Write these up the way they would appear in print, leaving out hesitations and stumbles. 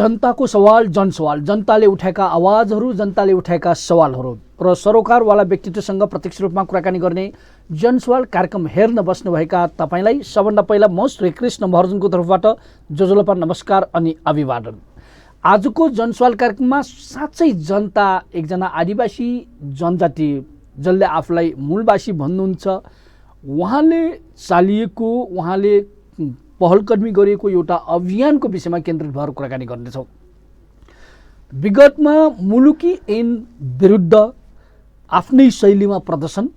जनताको सवाल जनसवाल, जनताले उठाएका आवाजहरू, जनताले उठाएका सवालहरू र सरोकारवाला व्यक्तित्वसँग प्रत्यक्ष रूपमा कुराकानी गर्ने जनसवाल कार्यक्रम हेर्न बस्नुभएका तपाईँलाई सबभन्दा पहिला म श्रीकृष्ण महर्जनको तर्फबाट जोजोलपा नमस्कार अनि अभिवादन। आजको जनसवाल कार्यक्रममा साँच्चै जनता, एकजना आदिवासी जनजाति जसले आफूलाई मूलवासी भन्नुहुन्छ, उहाँले चालिएको, उहाँले पहलकदमी गरिएको एउटा अभियानको विषयमा केन्द्रित भएर कुराकानी गर्नेछौँ। विगतमा मुलुकी ऐन विरुद्ध आफ्नै शैलीमा प्रदर्शन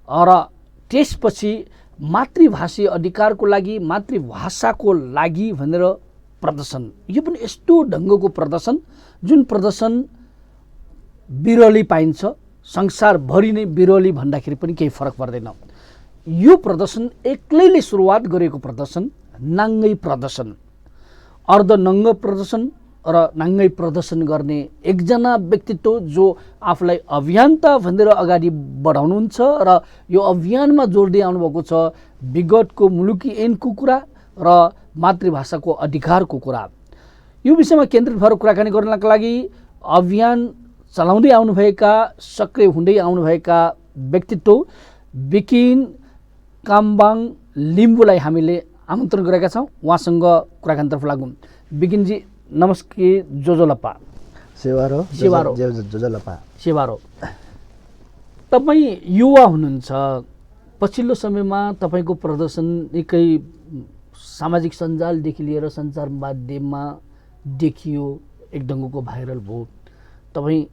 र त्यसपछि मातृभाषी अधिकारको लागि, मातृभाषाको लागि भनेर प्रदर्शन, यो पनि यस्तो ढङ्गको प्रदर्शन जुन प्रदर्शन बिरली पाइन्छ, संसारभरि नै बिरली भन्दाखेरि पनि केही फरक पर्दैन। यो प्रदर्शन एक्लैले सुरुवात गरेको प्रदर्शन, नाङ्गै प्रदर्शन, अर्धनङ्ग प्रदर्शन र नाङ्गै प्रदर्शन गर्ने एकजना व्यक्तित्व जो आफूलाई अभियन्ता भनेर अगाडि बढाउनुहुन्छ र यो अभियानमा जोड्दै आउनुभएको छ विगतको मुलुकी ऐनको कुरा र मातृभाषाको अधिकारको कुरा। यो विषयमा केन्द्रित भएर कुराकानी गर्नका लागि अभियान चलाउँदै आउनुभएका, सक्रिय हुँदै आउनुभएका व्यक्तित्व बिकिन काम्बाङ लिम्बूलाई हामीले आमन्त्रण गरेका छौँ। उहाँसँग कुराकानीतर्फ लागौँ। बिकिनजी नमस्ते। जोजोलपा सेवारो सेवारो जोजोलपा सेवारो। तपाईँ युवा हुनुहुन्छ, पछिल्लो समयमा तपाईँको प्रदर्शन निकै सामाजिक सञ्जालदेखि लिएर सञ्चार माध्यममा देखियो, एक ढङ्गको भाइरल भयो। तपाईँ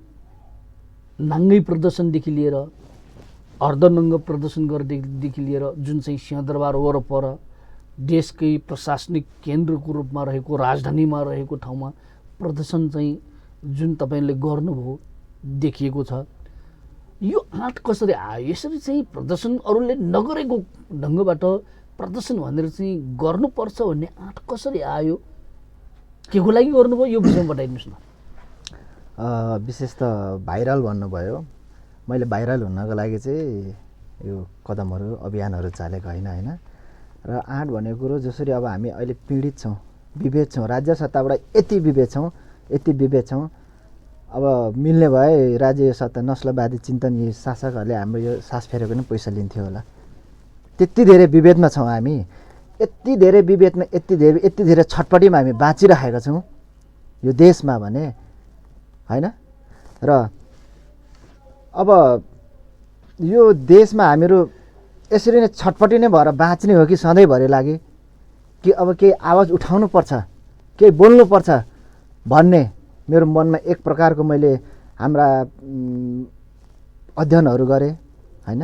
नाङ्गै प्रदर्शनदेखि लिएर अर्धनङ्ग प्रदर्शन गर्नेदेखि लिएर जुन चाहिँ सिंहदरबार वरपर देशकै प्रशासनिक केन्द्रको रूपमा रहेको, राजधानीमा रहेको ठाउँमा प्रदर्शन चाहिँ जुन तपाईँले गर्नुभयो देखिएको छ, यो आँट कसरी आयो? यसरी चाहिँ प्रदर्शन अरूले नगरेको ढङ्गबाट प्रदर्शन भनेर चाहिँ गर्नुपर्छ भन्ने आँट कसरी आयो? के को लागि गर्नुभयो? यो विषयमा बताइदिनुहोस् न। विशेष त भाइरल भन्नुभयो। मैले भाइरल हुनको लागि चाहिँ यो कदमहरू, अभियानहरू चालेको होइन र आँट भनेको कुरो जसरी अब हामी अहिले पीडित छौँ, विभेद छौँ, राज्य सत्ताबाट यति विभेद छौँ। अब मिल्ने भए राज्य सत्ता नस्लवादी चिन्तन यी शासकहरूले हाम्रो यो सास फेरेको पनि पैसा लिन्थ्यो होला। त्यति धेरै विभेदमा छौँ हामी, यति धेरै विभेदमा, यति धेरै छटपटीमा हामी बाँचिरहेका छौँ यो देशमा भने होइन। र अब यो देशमा हामीहरू यसरी नै छटपटी नै भएर बाँच्ने हो कि सधैँभरि लागि, कि अब केही आवाज उठाउनु पर्छ, केही बोल्नुपर्छ भन्ने मेरो मनमा एक प्रकारको मैले हाम्रा अध्ययनहरू गरेँ होइन।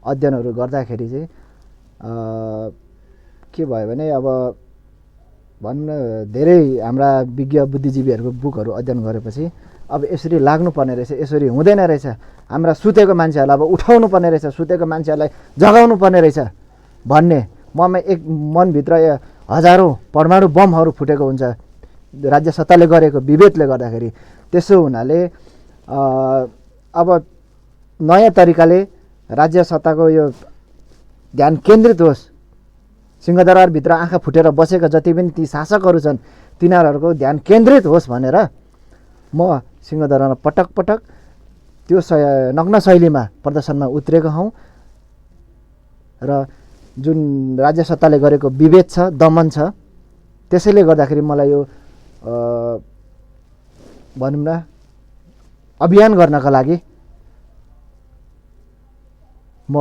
अध्ययनहरू गर्दाखेरि चाहिँ के भयो भने अब भनौँ न धेरै हाम्रा विज्ञ बुद्धिजीवीहरूको बुकहरू अध्ययन गरेपछि अब यसरी लाग्नुपर्ने रहेछ, यसरी हुँदैन रहेछ, हाम्रा सुतेको मान्छेहरूलाई अब उठाउनु पर्ने रहेछ, सुतेको मान्छेहरूलाई जगाउनु पर्ने रहेछ भन्ने ममा एक मनभित्र हजारौँ परमाणु बमहरू फुटेको हुन्छ राज्य सत्ताले गरेको विभेदले गर्दाखेरि। त्यसो हुनाले अब नयाँ तरिकाले राज्य सत्ताको यो ध्यान केन्द्रित होस्, सिंहदरबारभित्र आँखा फुटेर बसेका जति पनि ती शासकहरू छन् तिनीहरूको ध्यान केन्द्रित होस् भनेर म सिंहदरबारमा पटक पटक त्यो नग्न शैलीमा प्रदर्शनमा उत्रेको हौँ र जुन राज्य सत्ताले गरेको विभेद छ, दमन छ, त्यसैले गर्दाखेरि मलाई यो भनौँ न अभियान गर्नका लागि म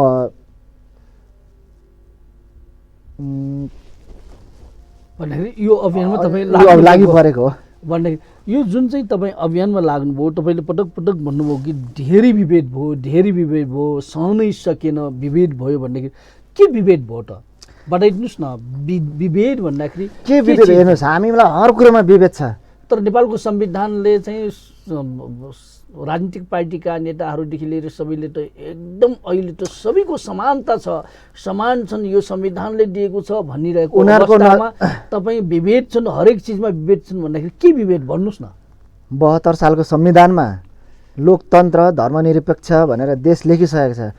भन्दाखेरि यो अभियानमा तपाईँ लागि परेको हो। भन्दाखेरि यो जुन चाहिँ तपाईँ अभियानमा लाग्नुभयो, तपाईँले पटक पटक भन्नुभयो कि धेरै विभेद भयो, सहनै सकेन, विभेद भयो भन्दाखेरि के विभेद भयो त बताइदिनुहोस् न। विभेद भन्दाखेरि के विभेद? हेर्नुहोस्, हामीलाई हर कुरोमा विभेद छ, तर नेपालको संविधानले चाहिँ राजनीतिक पार्टीका नेताहरूदेखि लिएर सबैले त एकदम अहिले त सबैको समानता छ, समान छन्, यो संविधानले दिएको छ भनिरहेको अवस्थामा तपाईँ विभेद छन्, हरेक चिजमा विभेद छन् भन्दाखेरि के विभेद भन्नुहोस् न। 72 सालको संविधानमा लोकतन्त्र, धर्मनिरपेक्ष भनेर देश लेखिसकेको छ।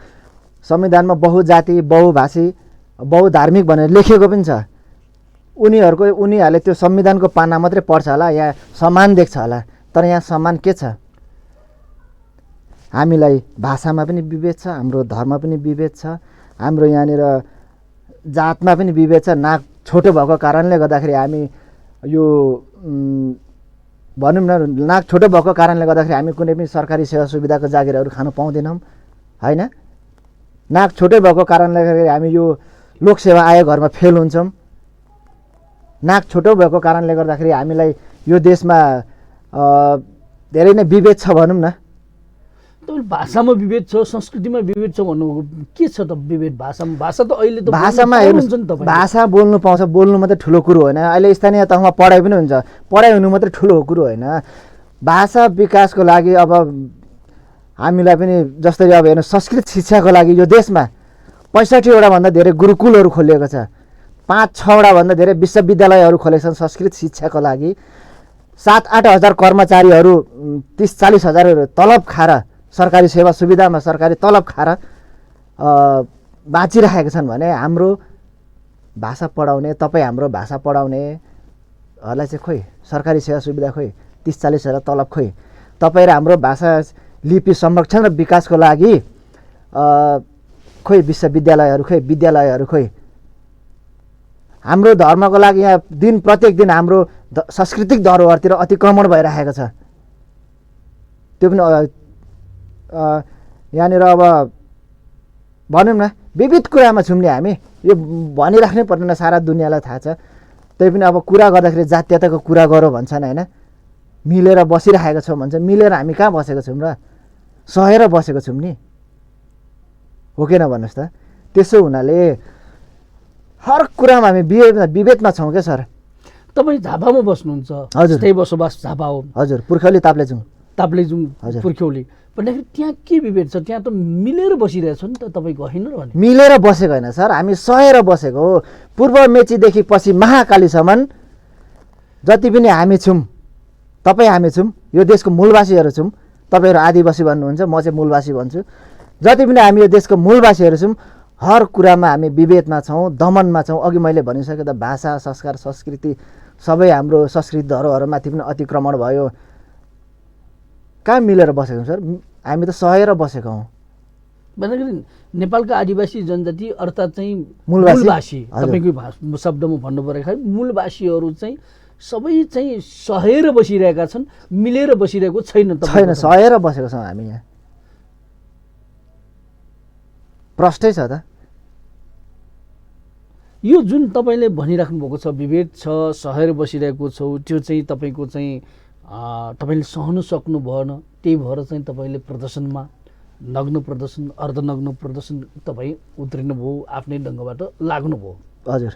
संविधानमा बहुजाति, बहुभाषी, बहुधार्मिक भनेर लेखिएको पनि छ। उनीहरूले त्यो संविधानको पाना मात्रै पढ्छ होला, यहाँ समान देख्छ होला, तर यहाँ समान के छ? हामीलाई भाषामा पनि विभेद छ, हाम्रो धर्म पनि विभेद छ, हाम्रो यहाँनिर जातमा पनि विभेद छ। नाक छोटो भएको कारणले गर्दाखेरि हामी यो भनौँ न, नाक छोटो भएको कारणले गर्दाखेरि हामी कुनै पनि सरकारी सेवा सुविधाको जागिरहरू खानु पाउँदैनौँ होइन। नाक छोटै भएको कारणले गर्दाखेरि हामी यो लोकसेवा आयोगहरूमा फेल हुन्छौँ। नाक छोटो भएको कारणले गर्दाखेरि हामीलाई यो देशमा धेरै नै विभेद छ भनौँ न। तपाईँ भाषामा विभेद छ, संस्कृतिमा विभेद छ भन्नुभएको के छ त विभेद भाषामा? भाषा त अहिले त भाषामा हुन्छ नि तपाईँ। भाषा बोल्नु पाउँछ, बोल्नु मात्रै ठुलो कुरो होइन। अहिले स्थानीय तहमा पढाइ पनि हुन्छ, पढाइ हुनु मात्रै ठुलो कुरो होइन। भाषा विकासको लागि अब हामीलाई पनि जसरी अब हेर्नु, संस्कृत शिक्षाको लागि यो देशमा 65वटा भन्दा धेरै गुरुकुलहरू खोलिएको छ, 5-6वटा भन्दा धेरै विश्वविद्यालयहरू खोलेका छन् संस्कृत शिक्षाको लागि। 7-8 हजार कर्मचारीहरू 30-40 हजार तलब खाएर सरकारी सेवा सुविधामा सरकारी तलब खाएर बाँचिरहेका छन् भने हाम्रो भाषा पढाउने, तपाईँ हाम्रो भाषा पढाउनेहरूलाई चाहिँ खोइ सरकारी सेवा सुविधा खोइ, 30-40 हजार तलब खोइ। तपाईँ र हाम्रो भाषा लिपि संरक्षण र विकासको लागि खोइ विश्वविद्यालयहरू खोइ, विद्यालयहरू खोइ। हाम्रो धर्मको लागि यहाँ प्रत्येक दिन हाम्रो सांस्कृतिक धरोहरतिर अतिक्रमण भइरहेको छ। त्यो पनि यहाँनिर अब भनौँ न विविध कुरामा छौँ नि हामी, यो भनिराख्नै पर्दैन, सारा दुनियाँलाई थाहा छ। त्यही पनि अब कुरा गर्दाखेरि जातीयताको कुरा गरौँ भन्छन् होइन, मिलेर बसिरहेको छौँ भन्छ। मिलेर हामी कहाँ बसेको छौँ र? सहेर बसेको छौँ नि, हो कि भन्नुहोस् त? त्यसो हुनाले हर कुरामा हामी विभेदमा छौँ क्या सर। तपाईँ झापामा बस्नुहुन्छ? हजुर, त्यही बसोबास झापा हो। हजुर, पुर्ख्यौली ताप्लेजुङ। ताप्लेजुङ पुर्ख्यौली भन्दाखेरि त्यहाँ के विभेद छ? त्यहाँ त मिलेर बसिरहेछ नि त तपाईँको, होइन र भने? मिलेर बसेको होइन सर, हामी सहेर बसेको हो। पूर्व मेचीदेखि पछि महाकालीसम्म जति पनि हामी छौँ, तपाईँ हामी छौँ, यो देशको मूलवासीहरू छौँ। तपाईँहरू आदिवासी भन्नुहुन्छ, म चाहिँ मूलवासी भन्छु। जति पनि हामी यो देशको मूलवासीहरू छौँ, हर कुरामा हामी विभेदमा छौँ, दमनमा छौँ। अघि मैले भनिसकेँ त, भाषा, संस्कार, संस्कृति सबै हाम्रो संस्कृति धरोहरमाथि पनि अतिक्रमण भयो। कहाँ मिलेर बसेको सर? हामी त सहेर बसेको हौँ। भन्दाखेरि नेपालका आदिवासी जनजाति अर्थात् चाहिँ मूलवासी, तपाईँको शब्दमा भन्नु पऱ्यो, मूलवासीहरू चाहिँ सबै चाहिँ सहेर बसिरहेका छन्, मिलेर बसिरहेको छैन। छैन, सहेर बसेको छौँ हामी यहाँ। प्रष्टै छ त। यो जुन तपाईँले भनिराख्नु भएको छ विभेद छ, सहेर बसिरहेको छौ, त्यो चाहिँ तपाईँको चाहिँ तपाईँले सहनु सक्नु भएन, त्यही भएर चाहिँ तपाईँले प्रदर्शनमा नग्न प्रदर्शन, अर्धनग्न प्रदर्शन तपाईँ उत्रिनुभयो, आफ्नै ढङ्गबाट लाग्नुभयो। हजुर,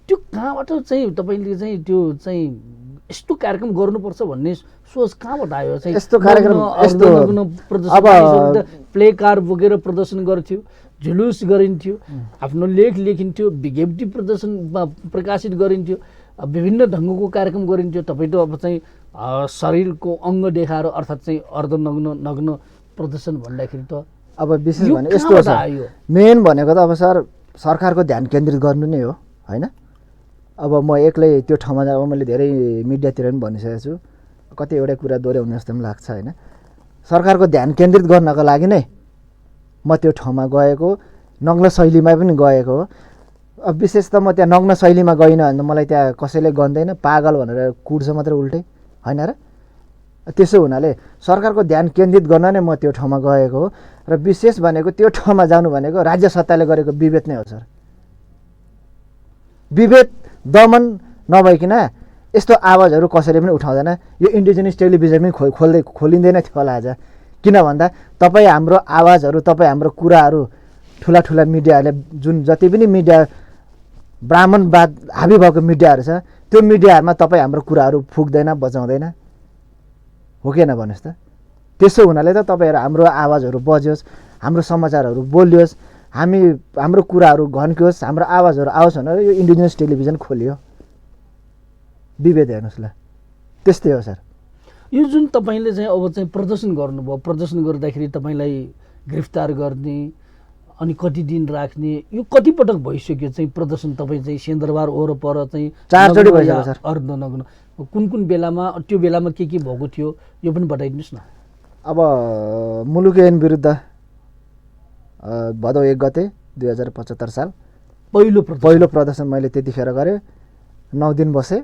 त्यो कहाँबाट चाहिँ तपाईँले चाहिँ त्यो चाहिँ यस्तो कार्यक्रम गर्नुपर्छ भन्ने सोच कहाँबाट आयो? चाहिँ यस्तो कार्यक्रम अर्धनग्न प्रदर्शन, प्ले कार बोकेर प्रदर्शन गर्थ्यो, जुलुस गरिन्थ्यो, आफ्नो लेख लेखिन्थ्यो, विज्ञप्ति प्रदर्शनमा प्रकाशित गरिन्थ्यो, विभिन्न ढङ्गको कार्यक्रम गरिन्थ्यो। तपाईँ त अब चाहिँ शरीरको अङ्ग देखाएर अर्थात् चाहिँ अर्धनग्न नग्न प्रदर्शन भन्दाखेरि त अब विशेष भने यस्तो छ, मेन भनेको त अब सर सरकारको ध्यान केन्द्रित गर्नु नै हो होइन। अब म एक्लै त्यो ठाउँमा अब मैले धेरै मिडियातिर पनि भनिसकेको छु, कतिवटा कुरा दोहोऱ्याउने जस्तो पनि लाग्छ होइन। सरकारको ध्यान केन्द्रित गर्नको लागि नै म त्यो ठाउँमा गएको, नग्न शैलीमा पनि गएको हो। अब विशेष त म त्यहाँ नग्न शैलीमा गइनँ भने मलाई त्यहाँ कसैले गन्दैन, पागल भनेर कुट्छ मात्रै उल्टै, होइन र? त्यसो हुनाले सरकारको ध्यान केन्द्रित गर्न नै म त्यो ठाउँमा गएको हो। र विशेष भनेको त्यो ठाउँमा जानु भनेको राज्य सत्ताले गरेको विभेद नै हो सर। विभेद दमन नभइकन यस्तो आवाजहरू कसैले पनि उठाउँदैन। यो इन्डिजिनियस टेलिभिजन पनि खोलिँदैन थियो होला आज, किन भन्दा तपाईँ हाम्रो आवाजहरू, तपाईँ हाम्रो कुराहरू ठुला ठुला मिडियाहरूले, जुन जति पनि मिडिया ब्राह्मणवाद हाबी भएको मिडियाहरू छ, त्यो मिडियाहरूमा तपाईँ हाम्रो कुराहरू फुक्दैन, बचाउँदैन, हो कि भन्नुहोस् त? त्यसो हुनाले त तपाईँहरू हाम्रो आवाजहरू बज्योस्, हाम्रो समाचारहरू बोलियोस्, हाम्रो कुराहरू घन्कियोस्, हाम्रो आवाजहरू आओस् भनेर यो इन्डिजिनियस टेलिभिजन खोलियो। विभेद हेर्नुहोस् ल, त्यस्तै हो सर। यो जुन तपाईँले चाहिँ अब चाहिँ प्रदर्शन गर्नुभयो, प्रदर्शन गर्दाखेरि तपाईँलाई गिरफ्तार गर्ने, अनि कति दिन राख्ने, यो कति पटक भइसक्यो चाहिँ प्रदर्शन तपाईँ चाहिँ सिंहदरबार वरपर चाहिँ 4 चोटि नग्न भइसक्यो या सर। अर्धनग्न कुन कुन बेलामा, त्यो बेलामा के भएको थियो यो पनि बताइदिनुहोस् न। अब मुलुकी ऐन विरुद्ध भदौ 1 गते 2075 साल पहिलो प्रदर्शन मैले त्यतिखेर गरेँ। 9 दिन बसेँ।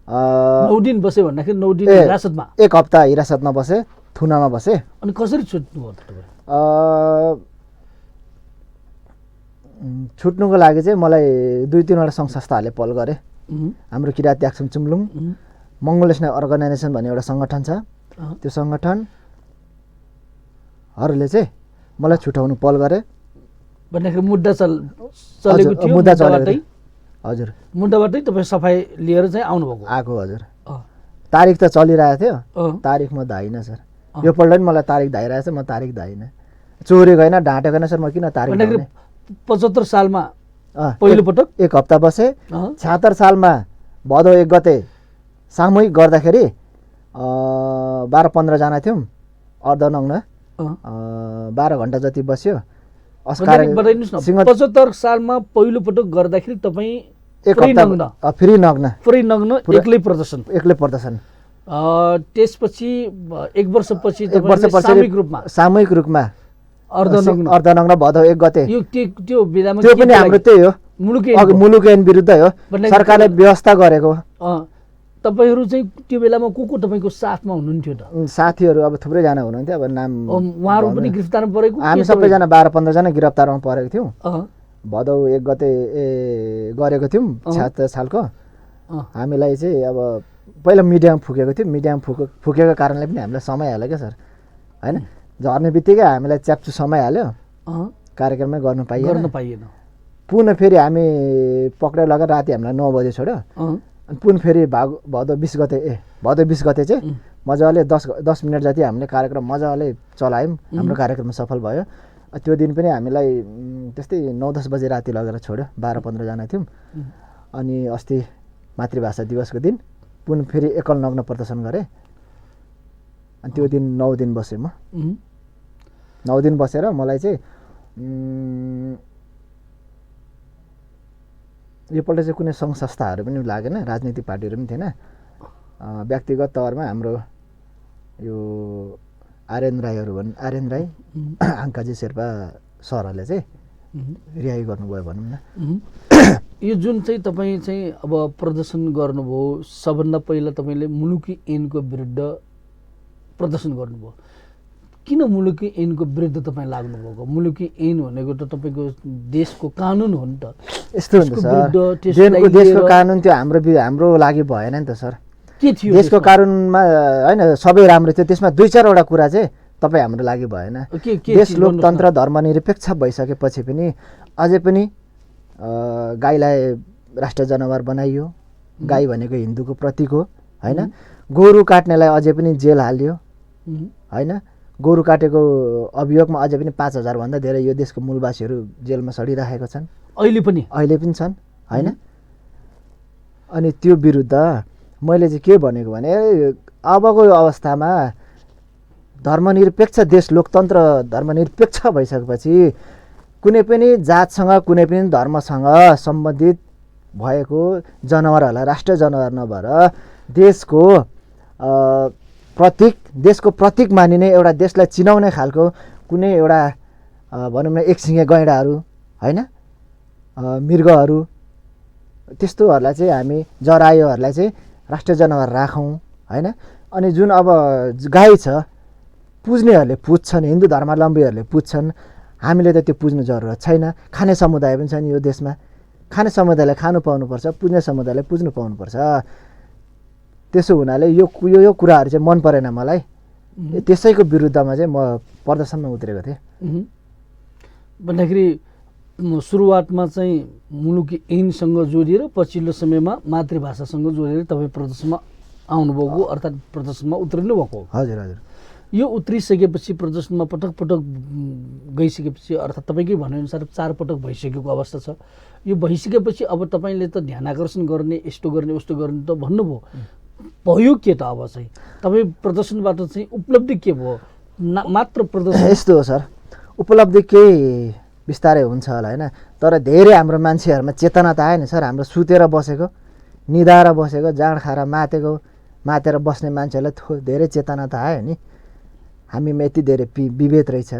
9 दिन बसे भन्दाखेरि 9 दिन हिरासतमा, 1 हप्ता हिरासतमा बसेँ, थुनामा बसेँ। अनि कसरी छुट्नुभयो त तपाईँ? छुट्नुको लागि चाहिँ मलाई 2-3 वटा सङ्घ संस्थाहरूले पहल गरे। हाम्रो किराँत याक्सुम चुम्लुङ मङ्गोल नेसनल अर्गनाइजेसन भन्ने एउटा सङ्गठन छ, त्यो सङ्गठनहरूले चाहिँ मलाई छुटाउनु पहल गरे। भन्दाखेरि मुद्दा चलेको थियो, मुद्दा चलेको, हजुर मुद्दाबाटै तपाईँ सफाइ लिएर चाहिँ आउनुभएको आएको, हजुर। तारिख त चलिरहेको थियो, तारिख म धाइनँ सर। यो पल्ट पनि मलाई तारिख धाइरहेको छ, म तारिख धाइनँ। चोरेको होइन, ढाँटेको होइन सर, म किन तारिख धाउने। 75 सालमा पहिलो पटक 1 हप्ता बसेँ। 76 सालमा भदौ 1 गते सामूहिक गर्दाखेरि 12-15 जना थियौँ अर्धनग्न। 12 घन्टा जति बस्यो। 75 सालमा पहिलो पटक गर्दाखेरि तपाईँ फ्री नग्न एक्लै प्रदर्शन। त्यसपछि 1 वर्षपछि सामूहिक रूपमा अर्धनग्न भदौ 1 गते। त्यो बेलामा त्यो पनि हाम्रो त्यही हो, मुलुक ऐन विरुद्ध हो, सरकारले व्यवस्था गरेको। तपाईहरू चाहिँ त्यो बेलामा को तपाईँको साथमा हुनुहुन्थ्यो त? साथीहरू अब थुप्रैजना हुनुहुन्थ्यो, अब नाम उहाँहरू पनि गिरफ्तारमा परेको? हामी सबैजना 12-15 जना गिरफ्तारमा परेको थियौँ। भदौ 1 गते गरेको थियौँ 76 सालको। हामीलाई चाहिँ अब पहिला मिडियामा फुकेको थियो, मिडियामा फुकेको कारणले पनि हामीलाई समय हाल्यो क्या सर, होइन? झर्ने बित्तिकै हामीलाई च्याप्चु समय हाल्यो, कार्यक्रममै गर्न पाइएन। पुनः फेरि हामी पक्राउ लगाएर राति हामीलाई 9 बजे छोड्यो। अनि पुनः फेरि भदौ 20 गते चाहिँ मजाले 10 मिनट जति हामीले कार्यक्रम मजाले चलायौँ। हाम्रो कार्यक्रम सफल भयो। त्यो दिन पनि हामीलाई त्यस्तै 9-10 बजे राति लगेर छोड्यो। 12-15 जना थियौँ। अनि अस्ति मातृभाषा दिवसको दिन पुनः फेरि एकल नग्न प्रदर्शन गरेँ। अनि त्यो दिन 9 दिन बसेँ म। 9 दिन बसेर मलाई चाहिँ योपल्ट चाहिँ कुनै सङ्घ संस्थाहरू पनि लागेन, राजनीतिक पार्टीहरू पनि थिएन। व्यक्तिगत तवरमा हाम्रो यो आर्यन राई, आङ्काजी शेर्पा सरहरूले चाहिँ रिहाई गर्नुभयो भनौँ न। यो जुन चाहिँ तपाईँ चाहिँ अब प्रदर्शन गर्नुभयो, सबभन्दा पहिला तपाईँले मुलुकी ऐनको विरुद्ध प्रदर्शन गर्नुभयो। किन मुलुकी ऐनको विरुद्ध तपाईँ लाग्नुभएको? मुलुकी ऐन भनेको त तपाईँको देशको कानुन हो नि त। यस्तो हुन्छ सर, देशको कानुन त्यो हाम्रो लागि भएन नि त सर। के थियो देशको कानुनमा? होइन, सबै राम्रो थियो, त्यसमा 2-4 वटा कुरा चाहिँ तपाईँ हाम्रो लागि भएन। देश लोकतन्त्र धर्मनिरपेक्ष भइसकेपछि पनि अझै पनि गाईलाई राष्ट्रिय जनावर बनाइयो। गाई भनेको हिन्दूको प्रतीक हो, होइन? गोरु काट्नेलाई अझै पनि जेल हालियो, होइन? गोरु काटेको अभियोगमा अझै पनि 5000 भन्दा धेरै यो देशको मूलवासीहरू जेलमा सडिरहेका छन्, अहिले पनि छन्, होइन? अनि त्यो विरुद्ध मैले चाहिँ के भनेको भने अबको अवस्थामा धर्मनिरपेक्ष देश, लोकतन्त्र धर्मनिरपेक्ष भइसकेपछि कुनै पनि जातसँग कुनै पनि धर्मसँग सम्बन्धित भएको जनावरहरूलाई राष्ट्रिय जनावर नभएर देशको प्रतीक मानिने, एउटा देशलाई चिनाउने खालको कुनै एउटा भनौँ न एकसिङे गैँडाहरू, होइन, मृगहरू, त्यस्तोहरूलाई चाहिँ हामी जरायोहरूलाई चाहिँ राष्ट्रिय जनावर राखौँ, होइन? अनि जुन अब गाई छ, पुज्नेहरूले पुज्छन्, हिन्दू धर्मावलम्बीहरूले पुज्छन्, हामीले त त्यो पुज्नु जरुरत छैन। खाने समुदाय पनि छन् यो देशमा, खाने समुदायलाई खानु पाउनुपर्छ, पुज्ने समुदायलाई पुज्नु पाउनुपर्छ। त्यसो हुनाले यो कुराहरू चाहिँ मन परेन मलाई। त्यसैको विरुद्धमा चाहिँ म प्रदर्शनमा उत्रेको थिएँ। भन्दाखेरि सुरुवातमा चाहिँ मुलुकी ऐनसँग जोडिएर पछिल्लो समयमा मातृभाषासँग जोडेर तपाईँ प्रदर्शनमा आउनुभएको, अर्थात् प्रदर्शनमा उत्रिनु भएको? हजुर हजुर। यो उत्रिसकेपछि प्रदर्शनमा पटक पटक गइसकेपछि, अर्थात् तपाईँकै भनेअनुसार 4 पटक भइसकेको अवस्था छ। यो भइसकेपछि अब तपाईँले त ध्यान आकर्षण गर्ने, यस्तो गर्ने उस्तो गर्ने त भन्नुभयो, भयो के त? अब चाहिँ तपाईँ प्रदर्शनबाट चाहिँ उपलब्धि के भयो? मात्र प्रदर्शन यस्तो हो सर, उपलब्धि केही बिस्तारै हुन्छ होला होइन। तर धेरै हाम्रो मान्छेहरूमा चेतना त आयो नि सर। हाम्रो सुतेर बसेको, निदाएर बसेको, जाँड खाएर मातेर बस्ने मान्छेहरूलाई धेरै चेतना त आयो नि। हामीमा यति धेरै विभेद रहेछ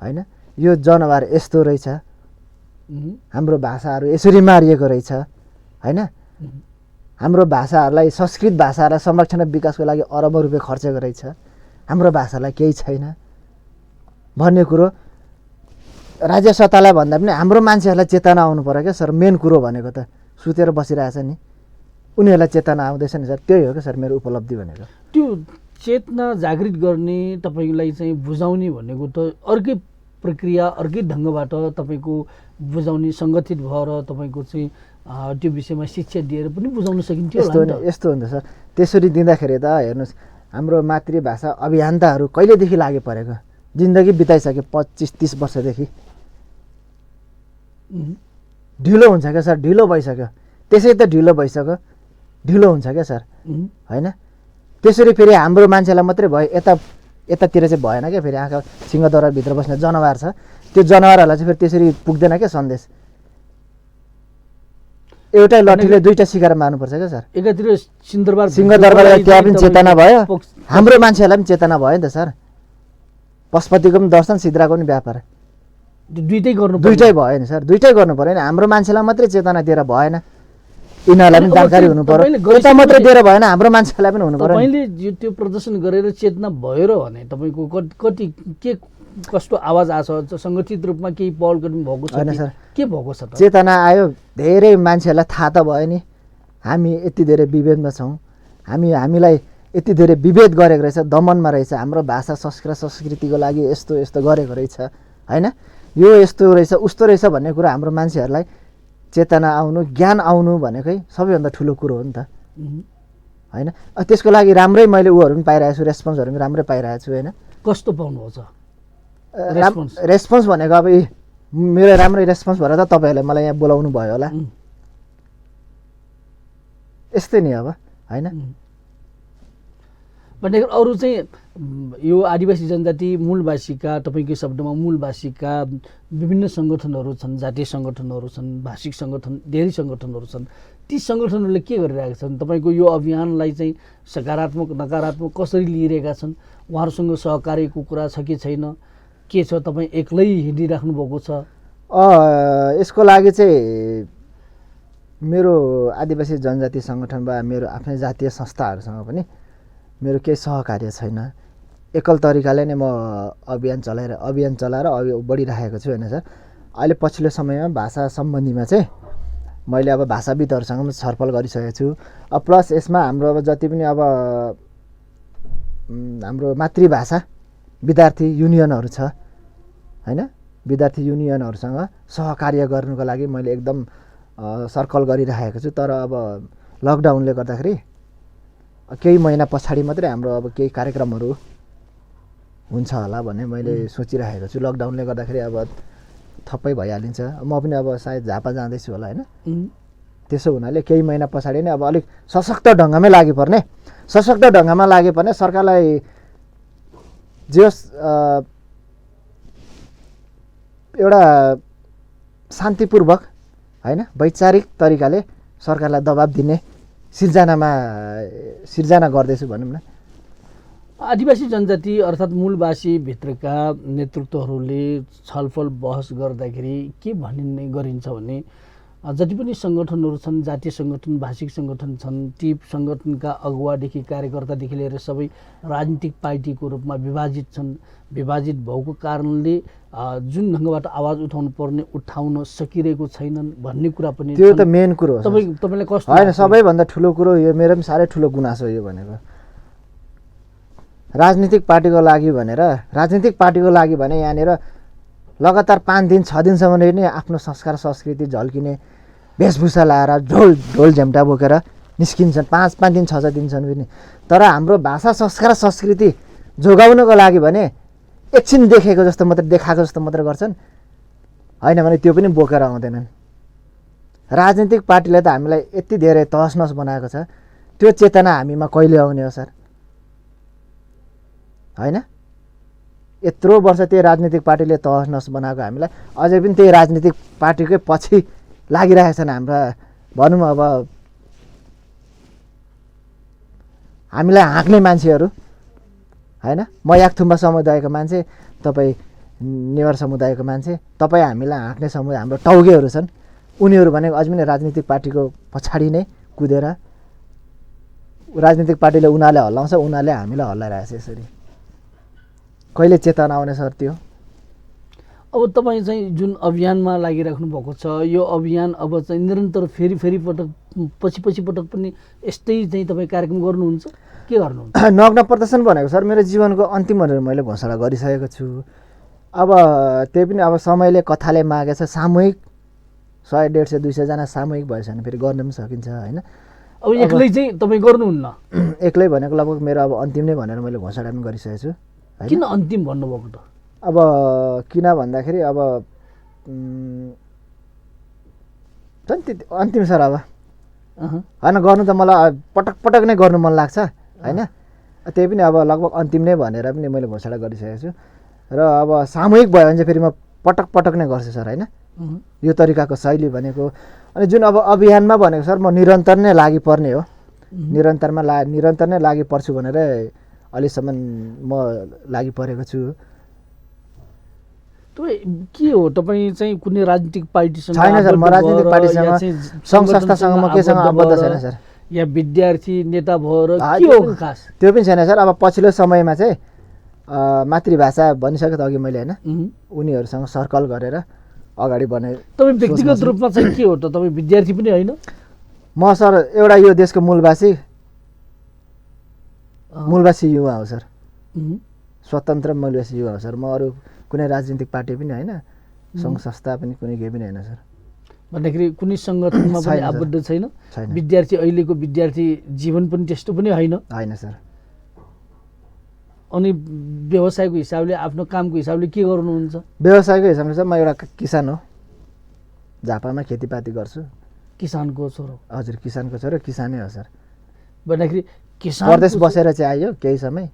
होइन। यो जनावर यस्तो रहेछ, हाम्रो भाषाहरू यसरी मारिएको रहेछ होइन। हाम्रो भाषाहरूलाई, संस्कृत भाषाहरूलाई संरक्षण र विकासको लागि अरबौँ रुपियाँ खर्च गरेछ, हाम्रो भाषालाई केही छैन भन्ने कुरो राज्य सत्तालाई भन्दा पनि हाम्रो मान्छेहरूलाई चेतना आउनु पर्यो क्या सर। मेन कुरो भनेको त सुतेर बसिरहेछ नि, उनीहरूलाई चेतना आउँदैछ नि सर। त्यही हो क्या सर मेरो उपलब्धि भनेको। त्यो चेतना जागृत गर्ने, तपाईँलाई चाहिँ बुझाउने भनेको त अर्कै प्रक्रिया, अर्कै ढङ्गबाट तपाईँको बुझाउने, सङ्गठित भएर तपाईँको चाहिँ त्यो विषयमा शिक्षा दिएर पनि बुझाउन सकिन्थ्यो होला नि त। यस्तो हुन्छ सर। त्यसरी दिँदाखेरि त हेर्नुहोस्, हाम्रो मातृभाषा अभियन्ताहरू कहिलेदेखि लागि परेको, जिन्दगी बिताइसके 25-30 वर्षदेखि। ढिलो हुन्छ क्या सर, ढिलो भइसक्यो। त्यसै त ढिलो भइसक्यो, ढिलो हुन्छ क्या सर होइन। त्यसरी फेरि हाम्रो मान्छेलाई मात्रै भयो, यतातिर चाहिँ भएन क्या। फेरि आँखा सिंहदरबारभित्र बस्ने जनावर छ, त्यो जनावरहरूलाई चाहिँ फेरि त्यसरी पुग्दैन क्या सन्देश। एउटै लट्ठीले दुईटा शिकार मार्नुपर्छ क्या सर। एकातिर सिंहदरबारलाई त्यहाँ पनि चेतना भयो, हाम्रो मान्छेहरूलाई पनि चेतना भयो नि त सर। पशुपतिको पनि दर्शन, सिद्राको पनि व्यापार, दुइटै दुइटै भयो नि सर। दुइटै गर्नु पऱ्यो नि। हाम्रो मान्छेलाई मात्रै चेतना दिएर भएन, यिनीहरूलाई पनि जानकारी हुनु पर्यो। यता मात्रै दिएर भएन, हाम्रो मान्छेलाई पनि हुनु पर्यो। तपाईँले त्यो प्रदर्शन गरेर चेतना भयो र भने तपाईँको कति के कस्तो आवाज आछ? सङ्गठित रूपमा केही पहल गर्नु भएको छ सर? के भएको छ? चेतना आयो, धेरै मान्छेहरूलाई थाहा त भयो नि हामी यति धेरै विभेदमा छौँ, हामीलाई यति धेरै विभेद गरेको रहेछ, दमनमा रहेछ, हाम्रो भाषा संस्कृतिको लागि यस्तो यस्तो गरेको रहेछ होइन। यो यस्तो रहेछ उस्तो रहेछ भन्ने कुरा हाम्रो मान्छेहरूलाई चेतना आउनु, ज्ञान आउनु भनेकै सबैभन्दा ठुलो कुरो हो नि त होइन। त्यसको लागि राम्रै मैले उहरू पनि पाइरहेको छु, रेस्पोन्सहरू पनि राम्रै पाइरहेको छु होइन। कस्तो पाउनुभएको छ रेस्पोन्स भनेको? अब मेरो राम्रै रेस्पोन्स भएर त तपाईँहरूले मलाई यहाँ बोलाउनु भयो होला, यस्तै नि अब होइन। भनेको अरू चाहिँ यो आदिवासी जनजाति मूलभाषीका, तपाईँकै शब्दमा मूलभाषीका विभिन्न सङ्गठनहरू छन्, जातीय सङ्गठनहरू छन्, भाषिक सङ्गठन, धेरै सङ्गठनहरू छन्। ती सङ्गठनहरूले के गरिरहेका छन्? तपाईँको यो अभियानलाई चाहिँ सकारात्मक नकारात्मक कसरी लिइरहेका छन्? उहाँहरूसँग सहकार्यको कुरा छ कि छैन? के छ? तपाईँ एक्लै हिँडिराख्नु भएको छ? यसको लागि चाहिँ मेरो आदिवासी जनजाति सङ्गठन वा मेरो आफ्नै जातीय संस्थाहरूसँग पनि मेरो केही सहकार्य छैन। एकल तरिकाले नै म अभियान चलाएर अघि बढिरहेको छु होइन सर। अहिले पछिल्लो समयमा भाषा सम्बन्धीमा चाहिँ मैले अब भाषाविदहरूसँग पनि छलफल गरिसकेको छु। प्लस यसमा हाम्रो अब जति पनि अब हाम्रो मातृभाषा विद्यार्थी युनियनहरू छ होइन, विद्यार्थी युनियनहरूसँग सहकार्य गर्नुको लागि मैले एकदम सर्कल गरिरहेको छु। तर अब लकडाउनले गर्दाखेरि केही महिना पछाडि मात्रै हाम्रो अब केही कार्यक्रमहरू हुन्छ होला भन्ने मैले सोचिरहेको छु। लकडाउनले गर्दाखेरि अब थप्पै भइहालिन्छ, म पनि अब सायद झापा जाँदैछु होला होइन। त्यसो हुनाले केही महिना पछाडि नै अब अलिक सशक्त ढङ्गमै लागिपर्ने, सरकारलाई जे एउटा शान्तिपूर्वक होइन वैचारिक तरिकाले सरकारलाई दबाब दिने सिर्जना गर्दैछु भनौँ न। आदिवासी जनजाति अर्थात् मूलवासी भित्रका नेतृत्वहरूले छलफल बहस गर्दाखेरि के भनिने गरिन्छ भने जति पनि सङ्गठनहरू छन्, जातीय सङ्गठन, भाषिक सङ्गठन छन्, ती सङ्गठनका अगुवादेखि कार्यकर्तादेखि लिएर सबै राजनीतिक पार्टीको रूपमा विभाजित छन्। विभाजित भएको कारणले जुन ढङ्गबाट आवाज उठाउनु पर्ने उठाउन सकिरहेको छैनन् भन्ने कुरा पनि त्यो त मेन कुरो हो। तपाईँलाई कस्तो होइन, सबैभन्दा ठुलो कुरो यो मेरो पनि साह्रै ठुलो गुनासो यो भनेको राजनीतिक पार्टीको लागि भने यहाँनिर लगातार 5 दिन 6 दिनसम्म नै आफ्नो संस्कार संस्कृति झल्किने वेशभूषा लाएर ढोल झ्याम्टा बोकेर निस्किन्छन् 5 दिन 6 दिनसम्म पनि। तर हाम्रो भाषा संस्कार संस्कृति जोगाउनको लागि भने एकछिन देखाएको जस्तो मात्रै गर्छन् होइन भने त्यो पनि बोकेर आउँदैनन्। राजनीतिक पार्टीले त हामीलाई यति धेरै तहसनस बनाएको छ, त्यो चेतना हामीमा कहिले आउने हो सर होइन। यत्रो वर्ष त्यही राजनीतिक पार्टीले तहस नहस बनाएको हामीलाई अझै पनि त्यही राजनीतिक पार्टीकै पछि लागिरहेछन् हाम्रा भनौँ अब हामीलाई हाँक्ने मान्छेहरू हैन। म याकथुम्बा समुदायको मान्छे, तपाईँ नेवार समुदायको मान्छे, तपाईँ हामीलाई हाँक्ने समुदाय हाम्रो टाउकेहरू छन्। उनीहरू भनेको अझै पनि राजनीतिक पार्टीको पछाडि नै कुदेर राजनीतिक पार्टीले उनीहरूले हल्लाउँछ, उनीहरूले हामीलाई हल्लाइरहेछ। यसरी कहिले चेतना आउने सर त्यो? अब तपाईँ चाहिँ जुन अभियानमा लागिराख्नु भएको छ, यो अभियान अब चाहिँ निरन्तर फेरि पटक पछि पटक पनि यस्तै चाहिँ तपाईँ कार्यक्रम गर्नुहुन्छ, के गर्नुहुन्छ? नग्न प्रदर्शन भनेको सर मेरो जीवनको अन्तिम भनेर मैले घोषणा गरिसकेको छु। अब त्यही पनि अब समयले कथाले मागेछ, सामूहिक 100, 150, 200 जना सामूहिक भएछ भने फेरि गर्न पनि सकिन्छ होइन। अब एक्लै चाहिँ तपाईँ गर्नुहुन्न? एक्लै भनेको लगभग मेरो अब अन्तिम नै भनेर मैले घोषणा पनि गरिसकेको छु। किन अन्तिम भन्नुभएको त? अब किन भन्दाखेरि अब झन् त्यति अन्तिम सर अब होइन, गर्नु त मलाई पटक पटक नै गर्नु मन लाग्छ होइन। त्यही पनि अब लगभग अन्तिम नै भनेर पनि मैले घोषणा गरिसकेको छु। र अब सामूहिक भयो भने चाहिँ फेरि म पटक पटक नै गर्छु सर होइन। यो तरिकाको शैली भनेको अनि जुन अब अभियानमा भनेको सर म निरन्तर नै लागि पर्ने हो। निरन्तर नै लागि पर्छु भनेर अहिलेसम्म म लागि परेको छु। तपाईँ के हो, तपाईँ चाहिँ कुनै राजनीतिक पार्टीसँग छैन सर, म राजनीतिक पार्टीसँग सङ्घ संस्थासँग म केसँग आबद्ध छैन सर। या विद्यार्थी नेता भएर के हो खास? त्यो पनि छैन सर। अब पछिल्लो समयमा चाहिँ मातृभाषा भनिसकेँ त अघि मैले होइन, उनीहरूसँग सर्कल गरेर अगाडि बढ्ने। तपाईँ व्यक्तिगत रूपमा चाहिँ के हो त? तपाईँ विद्यार्थी पनि होइन? म सर एउटा यो देशको मूलवासी युवा हो सर, स्वतन्त्र मूलवासी युवा हो सर। म अरू कुनै राजनीतिक पार्टी पनि होइन, सङ्घ संस्था पनि कुनै केही पनि होइन सर। भन्दाखेरि कुनै सङ्गठनमा पनि आबद्ध छैन? विद्यार्थी, अहिलेको विद्यार्थी जीवन पनि त्यस्तो पनि होइन? होइन सर। अनि व्यवसायको हिसाबले, आफ्नो कामको हिसाबले के गर्नुहुन्छ? व्यवसायको हिसाबले चाहिँ म एउटा किसान हो, झापामा खेतीपाती गर्छु। किसानको छोरो? हजुर, किसानको छोरो, किसानै हो सर। भन्दाखेरि किसान परदेश बसेर चाहिँ आयो केही समय,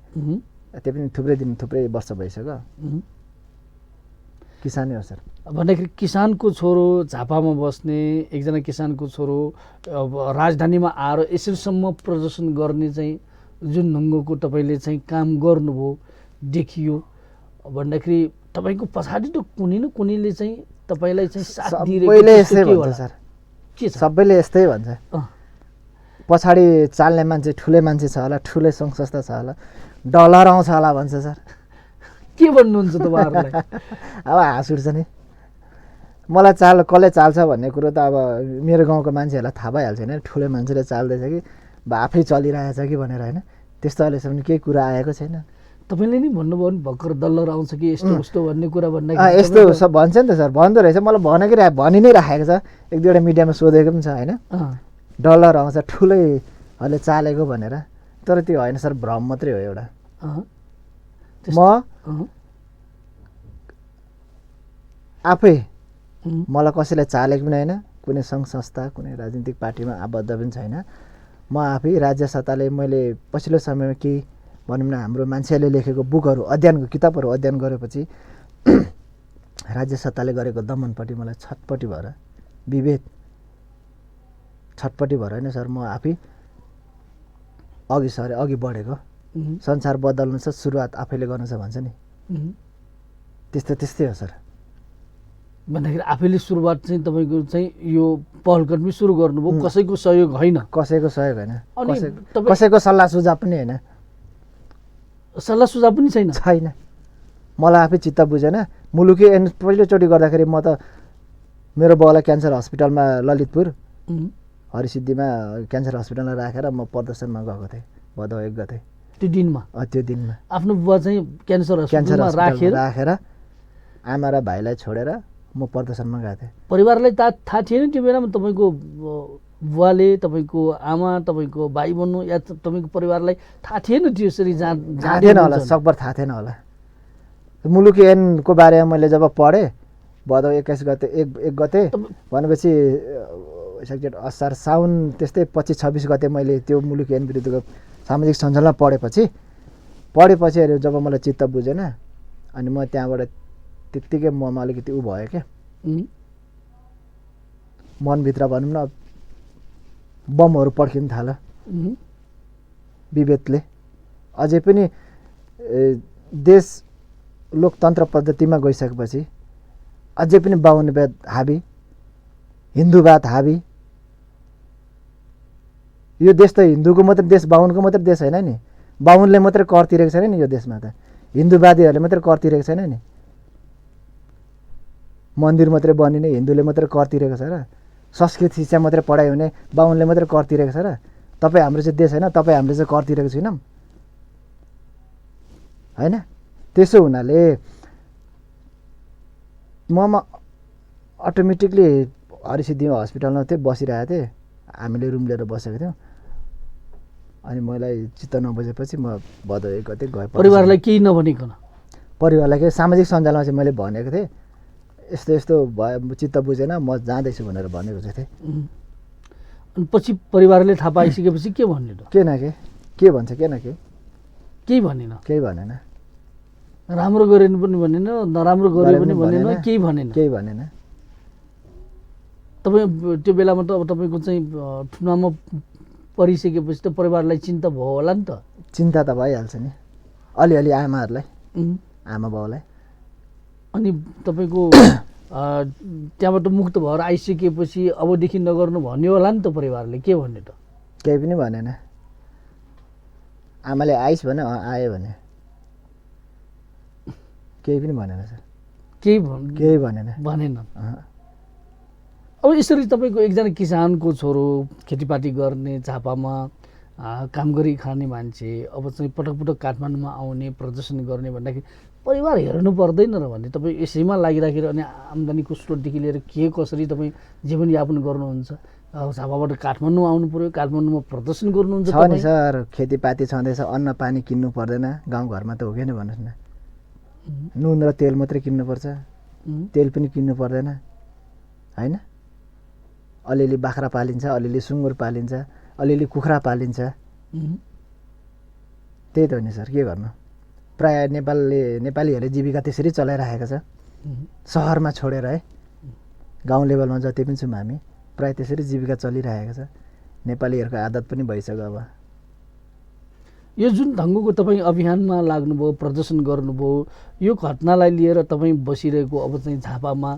त्यो पनि थुप्रै वर्ष भइसक्यो। किसानै हो सर। भन्दाखेरि किसानको छोरो, झापामा बस्ने एकजना किसानको छोरो अब राजधानीमा आएर यसरीसम्म प्रदर्शन गर्ने चाहिँ जुन ढङ्गको तपाईँले चाहिँ काम गर्नुभयो देखियो भन्दाखेरि तपाईँको पछाडि त कुनै न कुनैले चाहिँ तपाईँलाई चाहिँ साथ दिइरहेको छ सर। के छ? सबैले यस्तै भन्छ। पछाडि चाल्ने मान्छे ठुलै मान्छे छ होला, ठुलै सङ्घ संस्था छ होला, डलर आउँछ होला भन्छ सर। के भन्नुहुन्छ तपाईँहरूलाई? अब हाँस उठ्छ नि। मलाई कसले चाल्छ भन्ने कुरो त अब मेरो गाउँको मान्छेहरूलाई थाहा भइहाल्छ होइन, ठुलो मान्छेले चाल्दैछ कि आफै चलिरहेछ कि भनेर होइन। त्यस्तो अहिलेसम्म केही कुरा आएको छैन। तपाईँले नि भन्नुभयो नि भर्खर डलर आउँछ कि यस्तो उस्तो भन्ने कुरा यस्तो सब भन्छ नि त सर, भन्दो रहेछ। मलाई भनि नै राखेको छ, एक दुईवटा मिडियामा सोधेको पनि छ होइन, डलर आउँछ ठुलैहरूले चालेको भनेर। तर त्यो होइन सर, भ्रम मात्रै हो एउटा। म आफै मलाई कसैले चालेको पनि होइन, कुनै सङ्घ संस्था कुनै राजनीतिक पार्टीमा आबद्ध पनि छैन। म आफै राज्य सत्ताले मैले पछिल्लो समयमा केही भनौँ न हाम्रो मान्छेहरूले लेखेको बुकहरू किताबहरू अध्ययन गरेपछि राज्य सत्ताले गरेको दमनपट्टि मलाई छटपट्टि भएर होइन सर, म आफै अघि बढेको। संसार बदल्नु छ, सुरुवात आफैले गर्नु छ भन्छ नि, त्यस्तै हो सर। भन्दाखेरि आफैले सुरुवात चाहिँ तपाईँको चाहिँ यो पहलकदमी सुरु गर्नुभयो, कसैको सहयोग होइन? कसैको सहयोग होइन, कसैको सल्लाह सुझाव पनि होइन। सल्लाह सुझाव पनि छैन? मलाई आफै चित्त बुझेन। मुलुकी पहिलोचोटि गर्दाखेरि म त मेरो बाउलाई क्यान्सर हस्पिटलमा ललितपुर हरिसिद्धिमा क्यान्सर हस्पिटलमा राखेर म प्रदर्शनमा गएको थिएँ भदौ 1 गते। त्यो दिनमा आफ्नो बुवा चाहिँ क्यान्सर हस्पिटलमा राखेर आमा र भाइलाई छोडेर म प्रदर्शनमा गएको थिएँ। परिवारलाई थाहा थिएन त्यो बेलामा तपाईँको बुवाले, तपाईँको आमा, तपाईँको भाइ बहिनी या तपाईँको परिवारलाई थाहा थिएन त्यसरी जाँदैन होला, सकभर थाहा थिएन होला। मुलुकी ऐनको बारेमा मैले जब पढेँ भदौ 21 गते 1 गते भनेपछि असार साउन त्यस्तै 25-26 गते मैले त्यो मुलुकी ऐन विरुद्धको सामाजिक सञ्जालमा पढेपछि जब मलाई चित्त बुझेन, अनि म त्यहाँबाट त्यत्तिकै ममा अलिकति उ भयो क्या मनभित्र भनौँ न बमहरू पड्किन थाल्यो विभेदले। अझै पनि देश लोकतन्त्र पद्धतिमा गइसकेपछि अझै पनि बाहुन्यवाद हाबी, हिन्दूवाद हाबी। यो देश त हिन्दूको मात्रै देश, बाहुनको मात्रै देश होइन नि। बाहुनले मात्रै कर तिरेको छैन नि यो देशमा त, हिन्दूवादीहरूले मात्रै कर तिरेको छैन नि। मन्दिर मात्रै बनिने हिन्दूले मात्रै कर तिरेको छ र? संस्कृत शिक्षा मात्रै पढाइ हुने बाहुनले मात्रै कर तिरेको छ र? तपाईँ हाम्रो चाहिँ देश होइन, तपाईँ हामीले चाहिँ कर तिरेको छैनौँ होइन? त्यसो हुनाले ममा अटोमेटिकली हरिसिद्धि हस्पिटलमा थिएँ, बसिरहेको थिएँ, हामीले रुम लिएर बसेको थियौँ। अनि मलाई चित्त नबुझेपछि म भदौ 1 गते गएँ। परिवारलाई केही नभनिकन? परिवारलाई के, सामाजिक सञ्जालमा चाहिँ मैले भनेको थिएँ यस्तो यस्तो भयो, चित्त बुझेन, म जाँदैछु भनेर भनेको चाहिँ थिएँ। अनि पछि परिवारले थाहा पाइसकेपछि के भन्ने त? के भन्छ के न केही भनेन? केही भनेन। राम्रो गरे पनि भनेन, नराम्रो गरे पनि भनेन, केही भनेन। तपाईँ त्यो बेलामा त अब तपाईँको चाहिँ ठुनामा परिसकेपछि त परिवारलाई चिन्ता भयो होला नि त? चिन्ता त भइहाल्छ नि अलिअलि आमाहरूलाई, आमा बाउलाई। अनि तपाईँको त्यहाँबाट मुक्त भएर आइसकेपछि अबदेखि नगर्नु भन्यो होला नि त परिवारले? के भन्ने त? केही पनि भनेन। आमाले आइस भने आयो भने, केही पनि भनेन सर। केही भनेन। अब यसरी तपाईँको एकजना किसानको छोरो, खेतीपाती गर्ने, झापामा काम गरी खाने मान्छे, अब चाहिँ पटक पटक काठमाडौँमा आउने, प्रदर्शन गर्ने भन्दाखेरि परिवार हेर्नु पर्दैन र भन्ने तपाईँ यसैमा लागिराखेर अनि आम्दानीको स्रोतदेखि लिएर के कसरी तपाईँ जीवनयापन गर्नुहुन्छ? झापाबाट काठमाडौँ आउनु पऱ्यो, काठमाडौँमा प्रदर्शन गर्नुहुन्छ। छ नि सर, खेतीपाती छँदैछ, अन्न पानी किन्नु पर्दैन, गाउँघरमा त हो कि नै भन्नुहोस् न। नुन र तेल मात्रै किन्नुपर्छ, तेल पनि किन्नु पर्दैन होइन? अलिअलि बाख्रा पालिन्छ, अलिअलि सुँगुर पालिन्छ, अलिअलि कुखुरा पालिन्छ। त्यही त हो नि सर, के गर्नु। प्रायः नेपालीहरूले जीविका त्यसरी चलाइराखेको छ, सहरमा छोडेर है। गाउँ लेभलमा जति पनि छौँ हामी, प्रायः त्यसरी जीविका चलिरहेको छ। नेपालीहरूको आदत पनि भइसक्यो। अब यो जुन ढङ्गको तपाईँ अभियानमा लाग्नुभयो, प्रदर्शन गर्नुभयो, यो घटनालाई लिएर तपाईँ बसिरहेको अब चाहिँ झापामा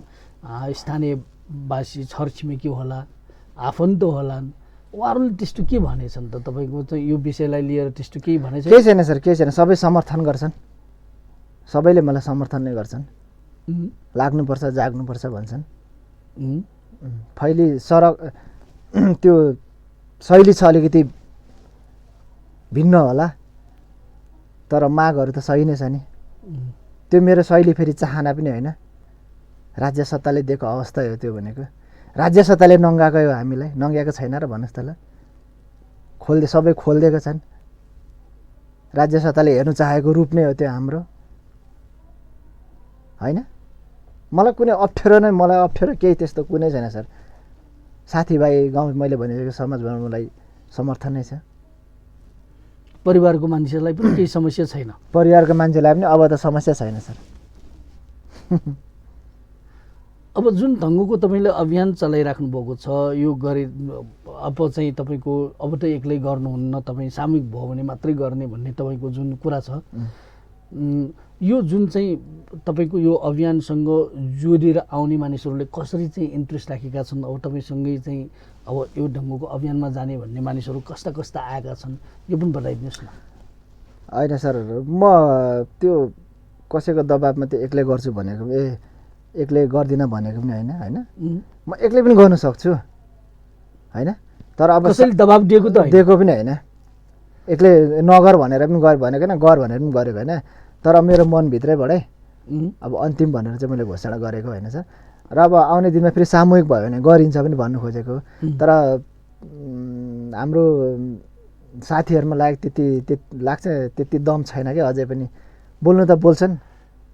स्थानीयवासी, छरछिमेकी होला, आफन्त होलान्, उहाँहरूले त्यस्तो के भनेछन् त? तपाईँको चाहिँ यो विषयलाई लिएर त्यस्तो केही भनेछ? केही छैन सर, केही छैन। सबै समर्थन गर्छन्, सबैले मलाई समर्थन नै गर्छन्। लाग्नुपर्छ, जाग्नुपर्छ भन्छन्। फैली सडक त्यो शैली छ अलिकति भिन्न होला, तर मागहरू त सही नै छ नि। त्यो मेरो शैली फेरि चाहना पनि होइन, राज्य सत्ताले दिएको अवस्था हो त्यो भनेको। राज्य सत्ताले नङ्गाएको हो हामीलाई, नङ्गाएको छैन र भन्नुहोस् त ल। सबै खोलिदिएका छन्। राज्य सत्ताले हेर्नु चाहेको रूप नै हो त्यो हाम्रो होइन। मलाई कुनै अप्ठ्यारो नै, मलाई अप्ठ्यारो केही त्यस्तो कुनै छैन सर। साथीभाइ, गाउँ, मैले भनेको समाजमा मलाई समर्थन नै छ। परिवारको मान्छेलाई पनि केही समस्या छैन? परिवारको मान्छेलाई पनि अब त समस्या छैन सर। अब जुन ढङ्गको तपाईँले अभियान चलाइराख्नु भएको छ, यो गरे अब चाहिँ तपाईँको अब त एक्लै गर्नुहुन्न, तपाईँ सामूहिक भयो भने मात्रै गर्ने भन्ने तपाईँको जुन कुरा छ, यो जुन चाहिँ तपाईँको यो अभियानसँग जोडिएर आउने मानिसहरूले कसरी चाहिँ इन्ट्रेस्ट राखेका छन्? अब तपाईँसँगै चाहिँ अब यो ढङ्गको अभियानमा जाने भन्ने मानिसहरू कस्ता कस्ता आएका छन्, यो पनि बताइदिनुहोस् न। होइन सर, म त्यो कसैको दबाबमा त्यो एक्लै गर्छु भनेको, एक्लै गर्दिनँ भनेको पनि होइन। म एक्लै पनि गर्नु सक्छु होइन, तर अब कसैले दबाब दिएको त दिएको पनि होइन। एक्लै नगर भनेर पनि भनेको होइन, गर भनेर पनि गरेको होइन। तर मेरो मनभित्रैबाटै अब अन्तिम भनेर चाहिँ मैले घोषणा गरेको होइन सर। र अब आउने दिनमा फेरि सामूहिक भयो भने गरिन्छ पनि भन्नु खोजेको। तर हाम्रो साथीहरूमा लाग्छ त्यति दम छैन क्या अझै पनि। बोल्नु त बोल्छन्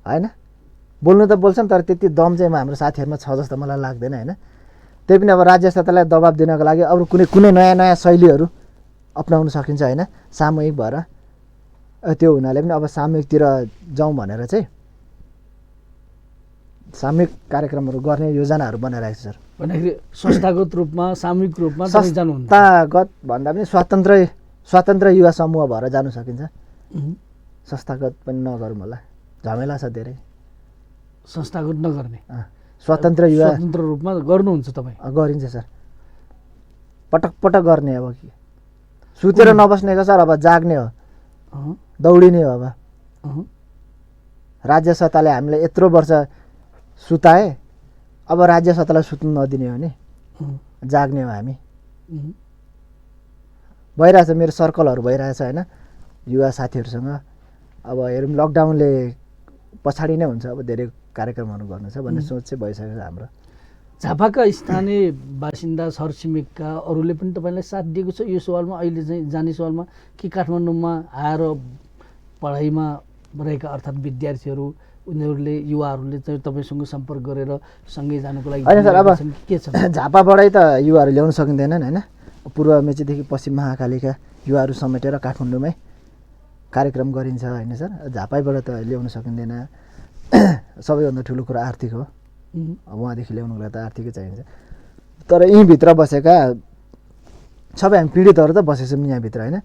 होइन, बोल्नु त बोल्छन्, तर त्यति दम चाहिँ हाम्रो साथीहरूमा छ जस्तो मलाई लाग्दैन होइन। त्यही पनि अब राज्य सत्तालाई दबाब दिनको लागि अब कुनै नयाँ नयाँ शैलीहरू अपनाउन सकिन्छ होइन, सामूहिक भएर। त्यो हुनाले पनि अब सामूहिकतिर जाउँ भनेर चाहिँ सामूहिक कार्यक्रमहरू गर्ने योजनाहरू बनाइरहेको छ सर। भन्दाखेरि संस्थागत रूपमा सामूहिक रूपमा तपाईँ जानुहुन्छ? संस्थागत भन्दा पनि स्वतन्त्र युवा समूह भएर जानु सकिन्छ। संस्थागत पनि नगरौँ होला, झमेला छ धेरै। संस्थागत नगर्ने, स्वतन्त्र रूपमा गर्नुहुन्छ तपाईँ? गरिन्छ सर, पटक पटक गर्ने। अब के सुतेर नबस्नेको सर, अब जाग्ने हो, दौडिने हो। अब राज्य सत्ताले हामीलाई यत्रो वर्ष सुताए, अब राज्य सत्तालाई सुत्नु नदिने हो नि, जाग्ने हो हामी। भइरहेछ, मेरो सर्कलहरू भइरहेछ होइन, युवा साथीहरूसँग। अब हेरौँ, लकडाउनले पछाडि नै हुन्छ, अब धेरै कार्यक्रमहरू गर्नु छ भन्ने सोच चाहिँ भइसकेको छ हाम्रो। झापाका स्थानीय बासिन्दा छरछिमेकका अरूले पनि तपाईँलाई साथ दिएको छ यो सवालमा, अहिले चाहिँ जाने सवालमा, कि काठमाडौँमा आएर पढाइमा रहेका अर्थात् विद्यार्थीहरू उनीहरूले युवाहरूले चाहिँ तपाईँसँग सम्पर्क गरेर सँगै जानुको लागि होइन सर? अब के छ, झापाबाटै त युवाहरू ल्याउन सकिँदैनन् होइन। पूर्व मेचीदेखि पश्चिम महाकालीका युवाहरू समेटेर काठमाडौँमै कार्यक्रम गरिन्छ होइन सर। झापैबाट त ल्याउन सकिँदैन। सबैभन्दा ठुलो कुरा आर्थिक हो, उहाँदेखि ल्याउनुको लागि त आर्थिकै चाहिन्छ। तर यहीँभित्र बसेका सबै हामी पीडितहरू त बसेछौँ नि यहाँभित्र होइन।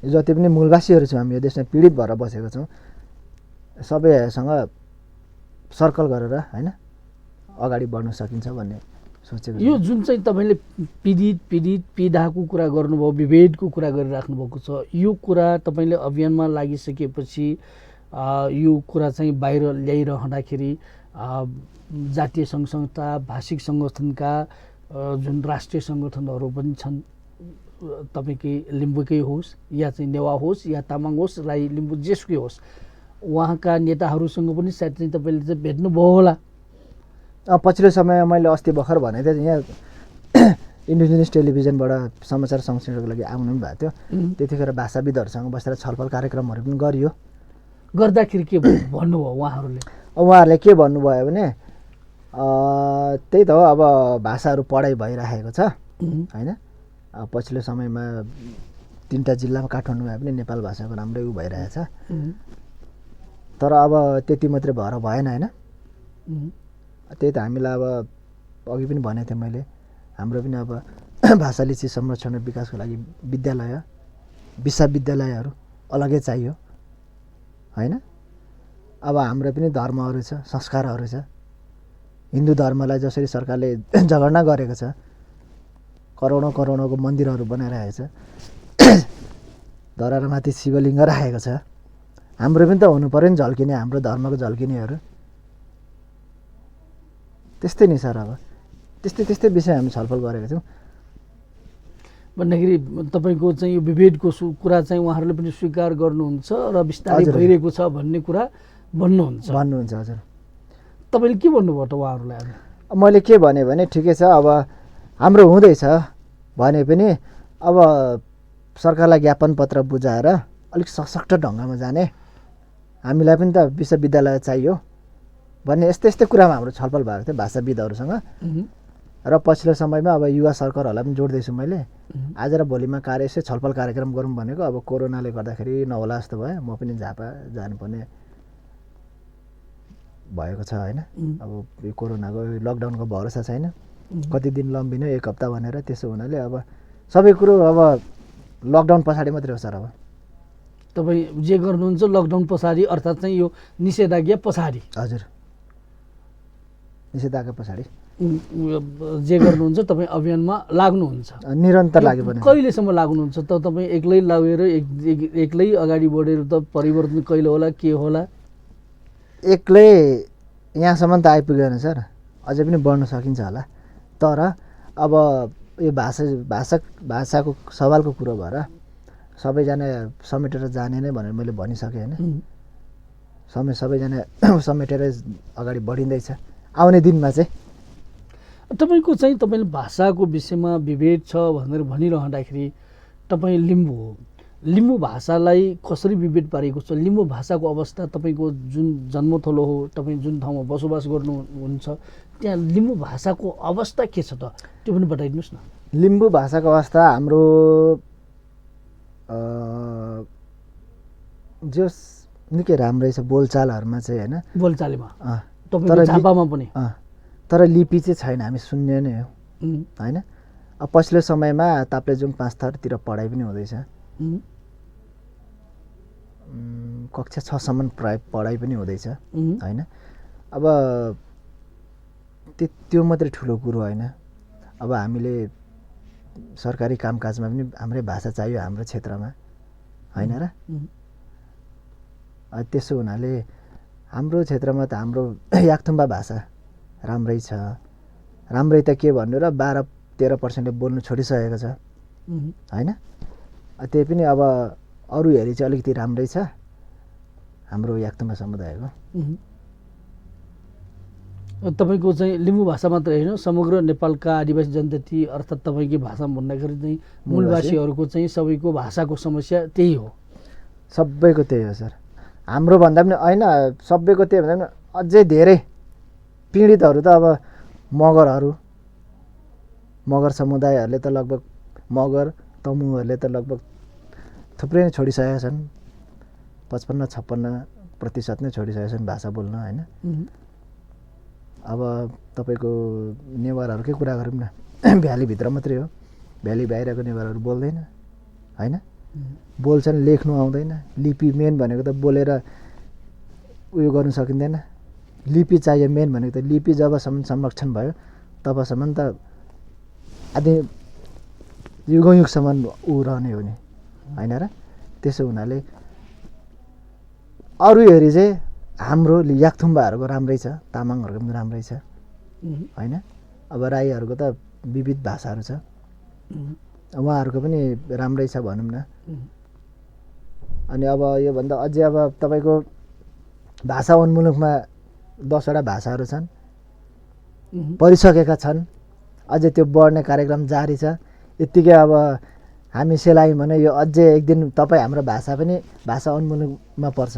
जति पनि मूलवासीहरू छौँ हामी यो देशमा पीडित भएर बसेको छौँ। सबैसँग सर्कल गरेर होइन अगाडि बढ्न सकिन्छ भन्ने सोचेको। यो जुन चाहिँ तपाईँले पीडाको कुरा गर्नुभयो, विभेदको कुरा गरिराख्नु भएको छ, यो कुरा तपाईँले अभियानमा लागिसकेपछि यो कुरा चाहिँ बाहिर ल्याइरहँदाखेरि जातीय सङ्घ संस्था, भाषिक सङ्गठनका जुन राष्ट्रिय सङ्गठनहरू पनि छन्, तपाईँकै लिम्बूकै होस् या चाहिँ नेवा होस् या तामाङ होस्, राई, लिम्बू जेसुकै होस्, उहाँका नेताहरूसँग पनि सायद चाहिँ तपाईँले चाहिँ भेट्नुभयो होला। पछिल्लो समयमा मैले अस्ति भर्खर भनेको थिएँ, यहाँ इन्डिजिनियस टेलिभिजनबाट समाचार संश्लेषणको लागि आउनु पनि भएको थियो। त्यतिखेर भाषाविदहरूसँग बसेर छलफल कार्यक्रमहरू पनि गरियो। गर्दाखेरि के भन्नुभयो उहाँहरूले? उहाँहरूले के भन्नुभयो भने त्यही त हो, अब भाषाहरू पढाइ भइरहेको छ होइन। पछिल्लो समयमा 3टा जिल्लामा काठमाडौँमा पनि नेपाल भाषाको राम्रै उ भइरहेछ। तर अब त्यति मात्रै भएर भएन होइन। त्यही त हामीलाई अब अघि पनि भनेको थिएँ मैले, हाम्रो पनि अब भाषा लिपि संरक्षण र विकासको लागि विद्यालय, विश्वविद्यालयहरू अलग्गै चाहियो होइन। अब हाम्रो पनि धर्महरू छ, संस्कारहरू छ। हिन्दू धर्मलाई जसरी सरकारले जगर्ना गरेको छ, करोडौँको मन्दिरहरू बनाइरहेको छ, धरामाथि शिवलिङ्ग राखेको छ, हाम्रो पनि त हुनु पऱ्यो नि झल्किने, हाम्रो धर्मको झल्किनेहरू। त्यस्तै नि सर, अब त्यस्तै विषय हामी छलफल गरेका छौँ। भन्दाखेरि तपाईँको चाहिँ यो विभेदको कुरा चाहिँ उहाँहरूले पनि स्वीकार गर्नुहुन्छ र बिस्तारै भइरहेको छ भन्ने कुरा भन्नुहुन्छ? हजुर। तपाईँले के भन्नुभयो त उहाँहरूलाई? मैले के भने ठिकै छ, अब हाम्रो हुँदैछ भने पनि अब सरकारलाई ज्ञापन पत्र बुझाएर अलिक सशक्त ढङ्गमा जाने, हामीलाई पनि त विश्वविद्यालय चाहियो भन्ने यस्तै कुरामा हाम्रो छलफल भएको थियो भाषाविदहरूसँग। र पछिल्लो समयमा अब युवा सर्कलहरूलाई पनि जोड्दैछु मैले। आज र भोलिमा यसै छलफल कार्यक्रम गरौँ भनेको, अब कोरोनाले गर्दाखेरि नहोला जस्तो भयो। म पनि झापा जानुपर्ने भएको छ होइन। अब यो कोरोनाको लकडाउनको भरोसा छैन, कति दिन लम्बिने, 1 हप्ता भनेर। त्यसो हुनाले अब सबै कुरो अब लकडाउन पछाडि मात्रै हो सर। अब तपाईँ जे गर्नुहुन्छ लकडाउन पछाडि, अर्थात् चाहिँ यो निषेधाज्ञा पछाडि? हजुर, निषेधाज्ञा पछाडि जे गर्नुहुन्छ तपाईँ अभियानमा लाग्नुहुन्छ? निरन्तर लाग्यो भने। कहिलेसम्म लाग्नुहुन्छ त? तपाईँ एक्लै लागेर एक्लै अगाडि बढेर त परिवर्तन कहिले होला, के होला? एक्लै यहाँसम्म त आइपुगेन सर, अझै पनि बढ्न सकिन्छ होला। तर अब यो भाषाको सवालको कुरो भएर सबैजना समेटेर जाने नै भनेर मैले भनिसकेँ होइन। सबैजना समेटेर अगाडि बढिँदैछ आउने दिनमा चाहिँ। तपाईँले भाषाको विषयमा विभेद छ भनेर भनिरहँदाखेरि तपाईँ लिम्बू भाषालाई कसरी विभेद पारेको छ? लिम्बू भाषाको अवस्था तपाईँको जुन जन्मथलो हो, तपाईँ जुन ठाउँमा बसोबास गर्नुहुन्छ त्यहाँ लिम्बू भाषाको अवस्था के छ त? त्यो पनि बताइदिनुहोस् न। लिम्बू भाषाको अवस्था हाम्रो जो निकै राम्रै छ बोलचालहरूमा चाहिँ होइन। बोलचालीमा अँ, तपाईँको झापामा पनि अँ, तर लिपि चाहिँ छैन, हामी शून्य नै हो होइन। अब पछिल्लो समयमा ताप्लेजुङ 5 थरतिर पढाइ पनि हुँदैछ, कक्षा 6 सम्म पढाइ पनि हुँदैछ होइन। अब त्यो मात्रै ठुलो कुरो होइन। अब हामीले सरकारी कामकाजमा पनि हाम्रै भाषा चाहियो हाम्रो क्षेत्रमा होइन र। त्यसो हुनाले हाम्रो क्षेत्रमा त हाम्रो याकथुम्बा भाषा राम्रै छ। राम्रै त के भन्नु र 12-13% बोल्नु छोडिसकेको छ होइन। त्यही पनि अब अरू हेरी चाहिँ अलिकति राम्रै छ हाम्रो याकथुम्बा समुदायको। तपाईँको चाहिँ लिम्बू भाषा मात्रै होइन, समग्र नेपालका आदिवासी जनजाति अर्थात् तपाईँकै भाषामा भन्दाखेरि चाहिँ मूलवासीहरूको चाहिँ सबैको भाषाको समस्या त्यही हो। सबैको त्यही हो सर। हाम्रो भन्दा पनि होइन, सबैको त्यही भन्दा पनि अझै धेरै पीडितहरू त अब मगर समुदायहरूले त लगभग मगर तमुहरूले त लगभग थुप्रै नै छोडिसकेका छन्। 55-56% नै छोडिसकेका छन् भाषा बोल्न होइन। अब तपाईँको नेवारहरूकै कुरा गरौँ न, भ्यालीभित्र मात्रै हो, भ्याली बाहिरको नेवारहरू बोल्दैन होइन। बोल्छन्, लेख्नु आउँदैन। लिपि मेन भनेको त बोलेर उयो गर्नु सकिँदैन। लिपि चाहियो मेन भनेको त। लिपि जबसम्म संरक्षण भयो तबसम्म त आदि युगौँयुगसम्म ऊ रहने हो नि होइन र। त्यसो हुनाले अरू हेरी चाहिँ हाम्रो याकथुम्बाहरूको राम्रै छ, तामाङहरूको पनि राम्रै छ होइन। अब राईहरूको त विविध भाषाहरू छ, उहाँहरूको पनि राम्रै छ भनौँ न। अनि अब योभन्दा अझै अब तपाईँको भाषा उन्मुलुकमा 10वटा भाषाहरू छन्, पढिसकेका छन्, अझै त्यो बढ्ने कार्यक्रम जारी छ। यत्तिकै अब हामी सेलायौँ भने यो अझै एक दिन तपाईँ हाम्रो भाषा पनि भाषा उन्मुलुकमा पर्छ,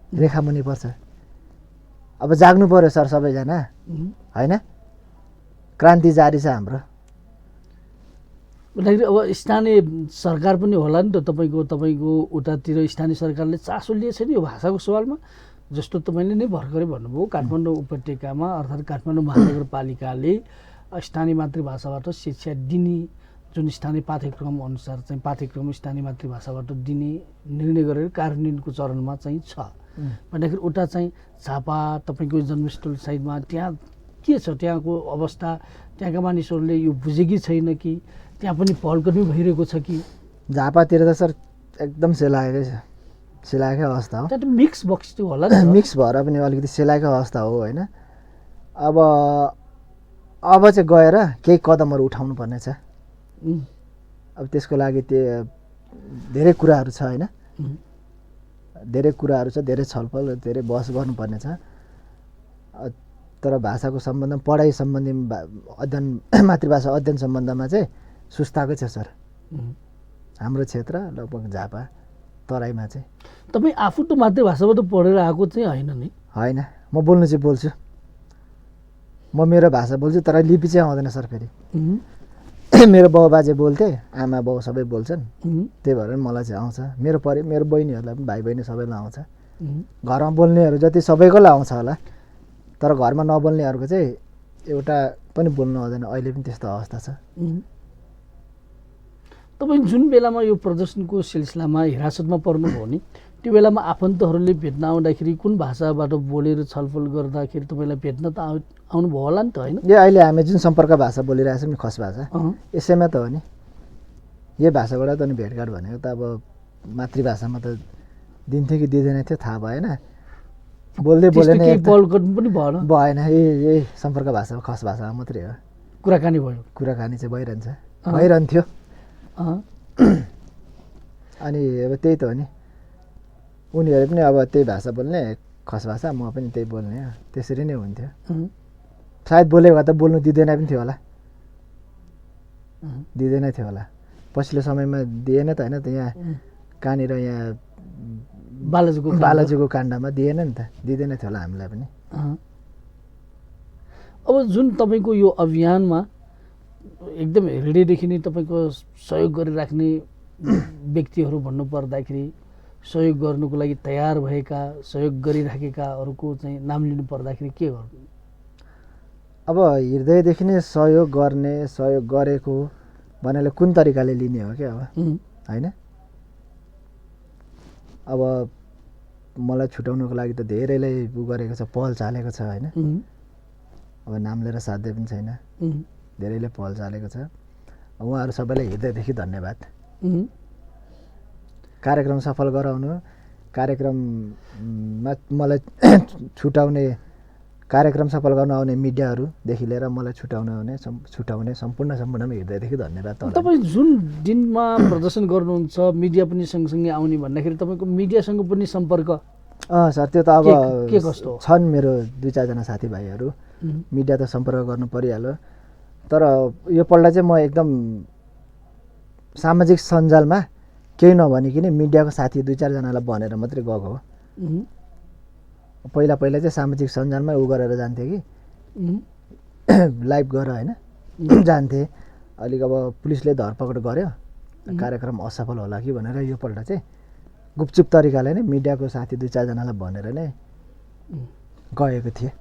रेखामुनि पर्छ। अब जाग्नु पर्यो सर सबैजना होइन। क्रान्ति जारी छ हाम्रो। भन्दाखेरि अब स्थानीय सरकार पनि होला नि त तपाईँको उतातिर स्थानीय सरकारले चासो लिएछ नि यो भाषाको सवालमा। जस्तो तपाईँले नै भर्खरै भन्नुभयो काठमाडौँ उपत्यकामा अर्थात् काठमाडौँ महानगरपालिकाले स्थानीय मातृभाषाबाट शिक्षा दिने जुन स्थानीय पाठ्यक्रम अनुसार चाहिँ पाठ्यक्रम स्थानीय मातृभाषाबाट दिने निर्णय गरेर कार्यान्वयनको चरणमा चाहिँ छ भन्दाखेरि उता चाहिँ झापा तपाईँको जन्मस्थल साइडमा त्यहाँ के छ, त्यहाँको अवस्था, त्यहाँका मानिसहरूले यो बुझेकी छैन कि त्यहाँ पनि पहल पनि भइरहेको छ कि? झापातिर त सर एकदम सेलाएकै छ, सेलाएकै अवस्था हो। त्यहाँ त मिक्स बक्स त्यो होला मिक्स भएर पनि अलिकति सेलाएकै अवस्था हो होइन। अब चाहिँ गएर केही कदमहरू उठाउनु पर्ने छ। अब त्यसको लागि धेरै कुराहरू छ होइन, धेरै कुराहरू छ, धेरै छलफल, धेरै बहस गर्नुपर्ने छ। तर भाषाको सम्बन्धमा, पढाइ सम्बन्धी अध्ययन, मातृभाषा अध्ययन सम्बन्धमा चाहिँ सुस्ताकै छ सर हाम्रो क्षेत्र, लगभग झापा तराईमा चाहिँ। तपाईँ आफू त मातृभाषाबाट पढेर आएको चाहिँ होइन नि? होइन, म बोल्नु चाहिँ बोल्छु, म मेरो भाषा बोल्छु, तर लिपि चाहिँ आउँदैन सर फेरि। मेरो बाउ बाजे बोल्थे, आमा बाउ सबै बोल्छन्, त्यही भएर मलाई चाहिँ आउँछ। मेरो बहिनीहरूलाई पनि, भाइ बहिनी सबैलाई आउँछ। घरमा बोल्नेहरू जति सबैकोलाई आउँछ होला, तर घरमा नबोल्नेहरूको चाहिँ एउटा पनि बोल्नु आउँदैन। अहिले पनि त्यस्तो अवस्था छ। तपाईँ जुन बेलामा यो प्रदर्शनको सिलसिलामा हिरासतमा पर्नुभयो नि, त्यो बेलामा आफन्तहरूले भेट्न आउँदाखेरि कुन भाषाबाट बोलेर छलफल गर्दाखेरि तपाईँलाई भेट्न त आउनुभयो होला नि त होइन? अहिले हामी जुन सम्पर्क भाषा बोलिरहेको छौँ नि, खस भाषा, यसैमा त हो नि। यो भाषाबाट त नि भेटघाट भनेको त अब मातृभाषामा त दिन्थ्यो कि दिँदैन थियो थाहा भएन। बोल्दै बोलेन पनि भएन। यही सम्पर्क भाषा खस भाषामा मात्रै हो कुराकानी भयो। कुराकानी चाहिँ भइरहन्थ्यो। अनि अब त्यही त हो नि, उनीहरू पनि अब त्यही भाषा बोल्ने, खस भाषा, म पनि त्यही बोल्ने, त्यसरी नै हुन्थ्यो। सायद बोलेको भए त बोल्नु दिँदैन पनि थियो होला, दिँदैन थियो होला। पछिल्लो समयमा दिएन त होइन त। यहाँ कहाँनिर यहाँ बालाजुको काण्डमा दिएन नि त, दिँदैन थियो होला हामीलाई पनि। अब जुन तपाईँको यो अभियानमा एकदम हृदयदेखि नै तपाईँको सहयोग गरिराख्ने व्यक्तिहरू भन्नु पर्दाखेरि सहयोग गर्नुको लागि तयार भएका सहयोग गरिराखेकाहरूको चाहिँ नाम लिनु पर्दाखेरि के गर्नु? अब हृदयदेखि नै सहयोग गर्ने, सहयोग गरेको भन्नाले कुन तरिकाले लिने हो क्या अब होइन? अब मलाई छुटाउनुको लागि त धेरैले उ गरेको छ, पहल चालेको छ होइन? अब नाम लिएर साध्य पनि छैन, धेरैले पहल चालेको छ। उहाँहरू सबैलाई हृदयदेखि धन्यवाद। कार्यक्रम सफल गराउनु, कार्यक्रममा मलाई छुटाउने, कार्यक्रम सफल गर्न आउने मिडियाहरूदेखि लिएर मलाई छुटाउने सम्पूर्णमा हृदयदेखि धन्यवाद। तपाईँ जुन दिनमा प्रदर्शन गर्नुहुन्छ मिडिया पनि सँगसँगै आउने भन्दाखेरि तपाईँको मिडियासँग पनि सम्पर्क? सर त्यो त अब के कस्तो छन् मेरो 2-4 जना साथीभाइहरू, मिडिया त सम्पर्क गर्नु परिहाल्यो। तर योपल्ट चाहिँ म एकदम सामाजिक सञ्जालमा केही नभनिकन मिडियाको साथी 2-4 जनालाई भनेर मात्रै गएको हो। पहिला चाहिँ सामाजिक सञ्जालमै उ गरेर जान्थेँ कि लाइभ गरेर होइन जान्थेँ। अलिक अब पुलिसले धरपकड गर्यो, कार्यक्रम असफल होला कि भनेर योपल्ट चाहिँ गुपचुप तरिकाले नै मिडियाको साथी 2-4 जनालाई भनेर नै गएको थिएँ।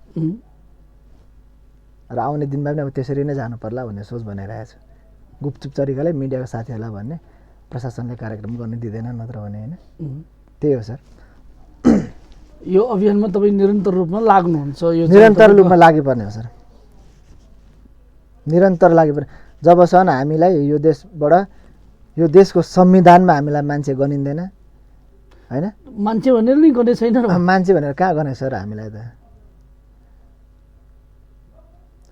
र आउने दिनमा पनि अब त्यसरी नै जानु पर्ला भन्ने सोच बनाइरहेको छु। गुपचुप तरिकाले मिडियाको साथीहरूलाई भन्ने, प्रशासनले कार्यक्रम गर्न दिँदैन नत्र भने होइन। त्यही हो सर। यो अभियानमा तपाईँ निरन्तर रूपमा लाग्नुहुन्छ? यो निरन्तर रूपमा लागिपर्ने हो सर, निरन्तर लागिपर्ने। जबसम्म हामीलाई यो देशबाट, यो देशको संविधानमा हामीलाई मान्छे गनिँदैन होइन? मान्छे भनेर नि गर्ने छैन, मान्छे भनेर कहाँ गर्ने सर हामीलाई त?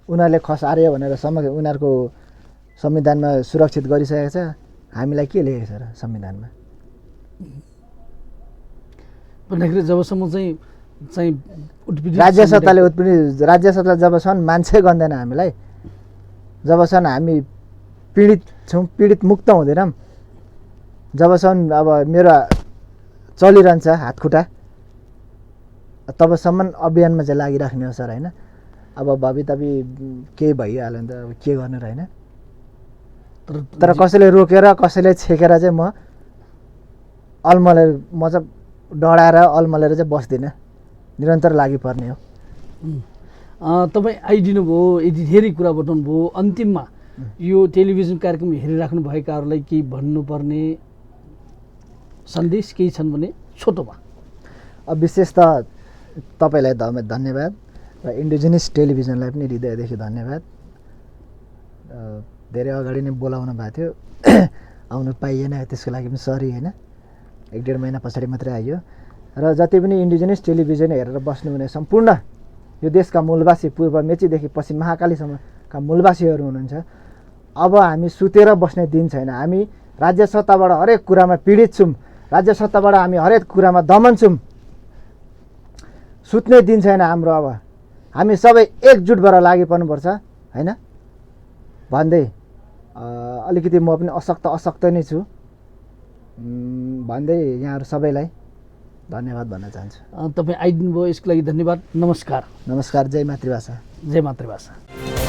उनीहरूले खसार्यो भनेर उनीहरूको संविधानमा सुरक्षित गरिसकेको छ, हामीलाई के लेखेको छ र संविधानमा? भन्दाखेरि जबसम्म चाहिँ राज्य सत्ताले जबसम्म मान्छे गन्दैन हामीलाई, जबसम्म हामी पीडित छौँ, पीडित मुक्त हुँदैनौँ, जबसम्म अब मेरो चलिरहन्छ हातखुट्टा, तबसम्म अभियानमा चाहिँ लागिराख्ने हो सर होइन? अब भवितव्य केही भइहाल्यो भने त अब के गर्नु र होइन? तर कसैले रोकेर कसैले छेकेर चाहिँ म चाहिँ डढाएर अल्मलेर चाहिँ बस्दिनँ, निरन्तर लागिपर्ने हो। तपाईँ आइदिनु भयो, यति धेरै कुरा बताउनु भयो, अन्तिममा यो टेलिभिजन कार्यक्रम हेरिराख्नु भएकाहरूलाई केही भन्नुपर्ने सन्देश केही छन् भने छोटोमा? अब विशेष त तपाईँलाई धन्यवाद र इन्डिजिनियस टेलिभिजनलाई पनि हृदयदेखि धन्यवाद। धेरै अगाडि नै बोलाउनु भएको थियो, आउनु पाइएन, त्यसको लागि पनि सरी होइन? 1-1.5 महिना पछाडि मात्रै आइयो। र जति पनि इन्डिजिनियस टेलिभिजन हेरेर बस्नुहुने सम्पूर्ण यो देशका मूलवासी, पूर्व मेचीदेखि पश्चिम महाकालीसम्मका मूलवासीहरू हुनुहुन्छ, अब हामी सुतेर बस्ने दिन छैन। हामी राज्य सत्ताबाट हरेक कुरामा पीडित छौँ, राज्य सत्ताबाट हामी हरेक कुरामा दमन छौँ, सुत्ने दिन छैन हाम्रो। अब हामी सबै एकजुट भएर लागिपर्नुपर्छ होइन भन्दै अलिकति म पनि अशक्त नै छु भन्दै यहाँहरू सबैलाई धन्यवाद भन्न चाहन्छु। तपाईँ आइदिनु भयो, यसको लागि धन्यवाद। नमस्कार। नमस्कार। जय मातृभाषा। जय मातृभाषा।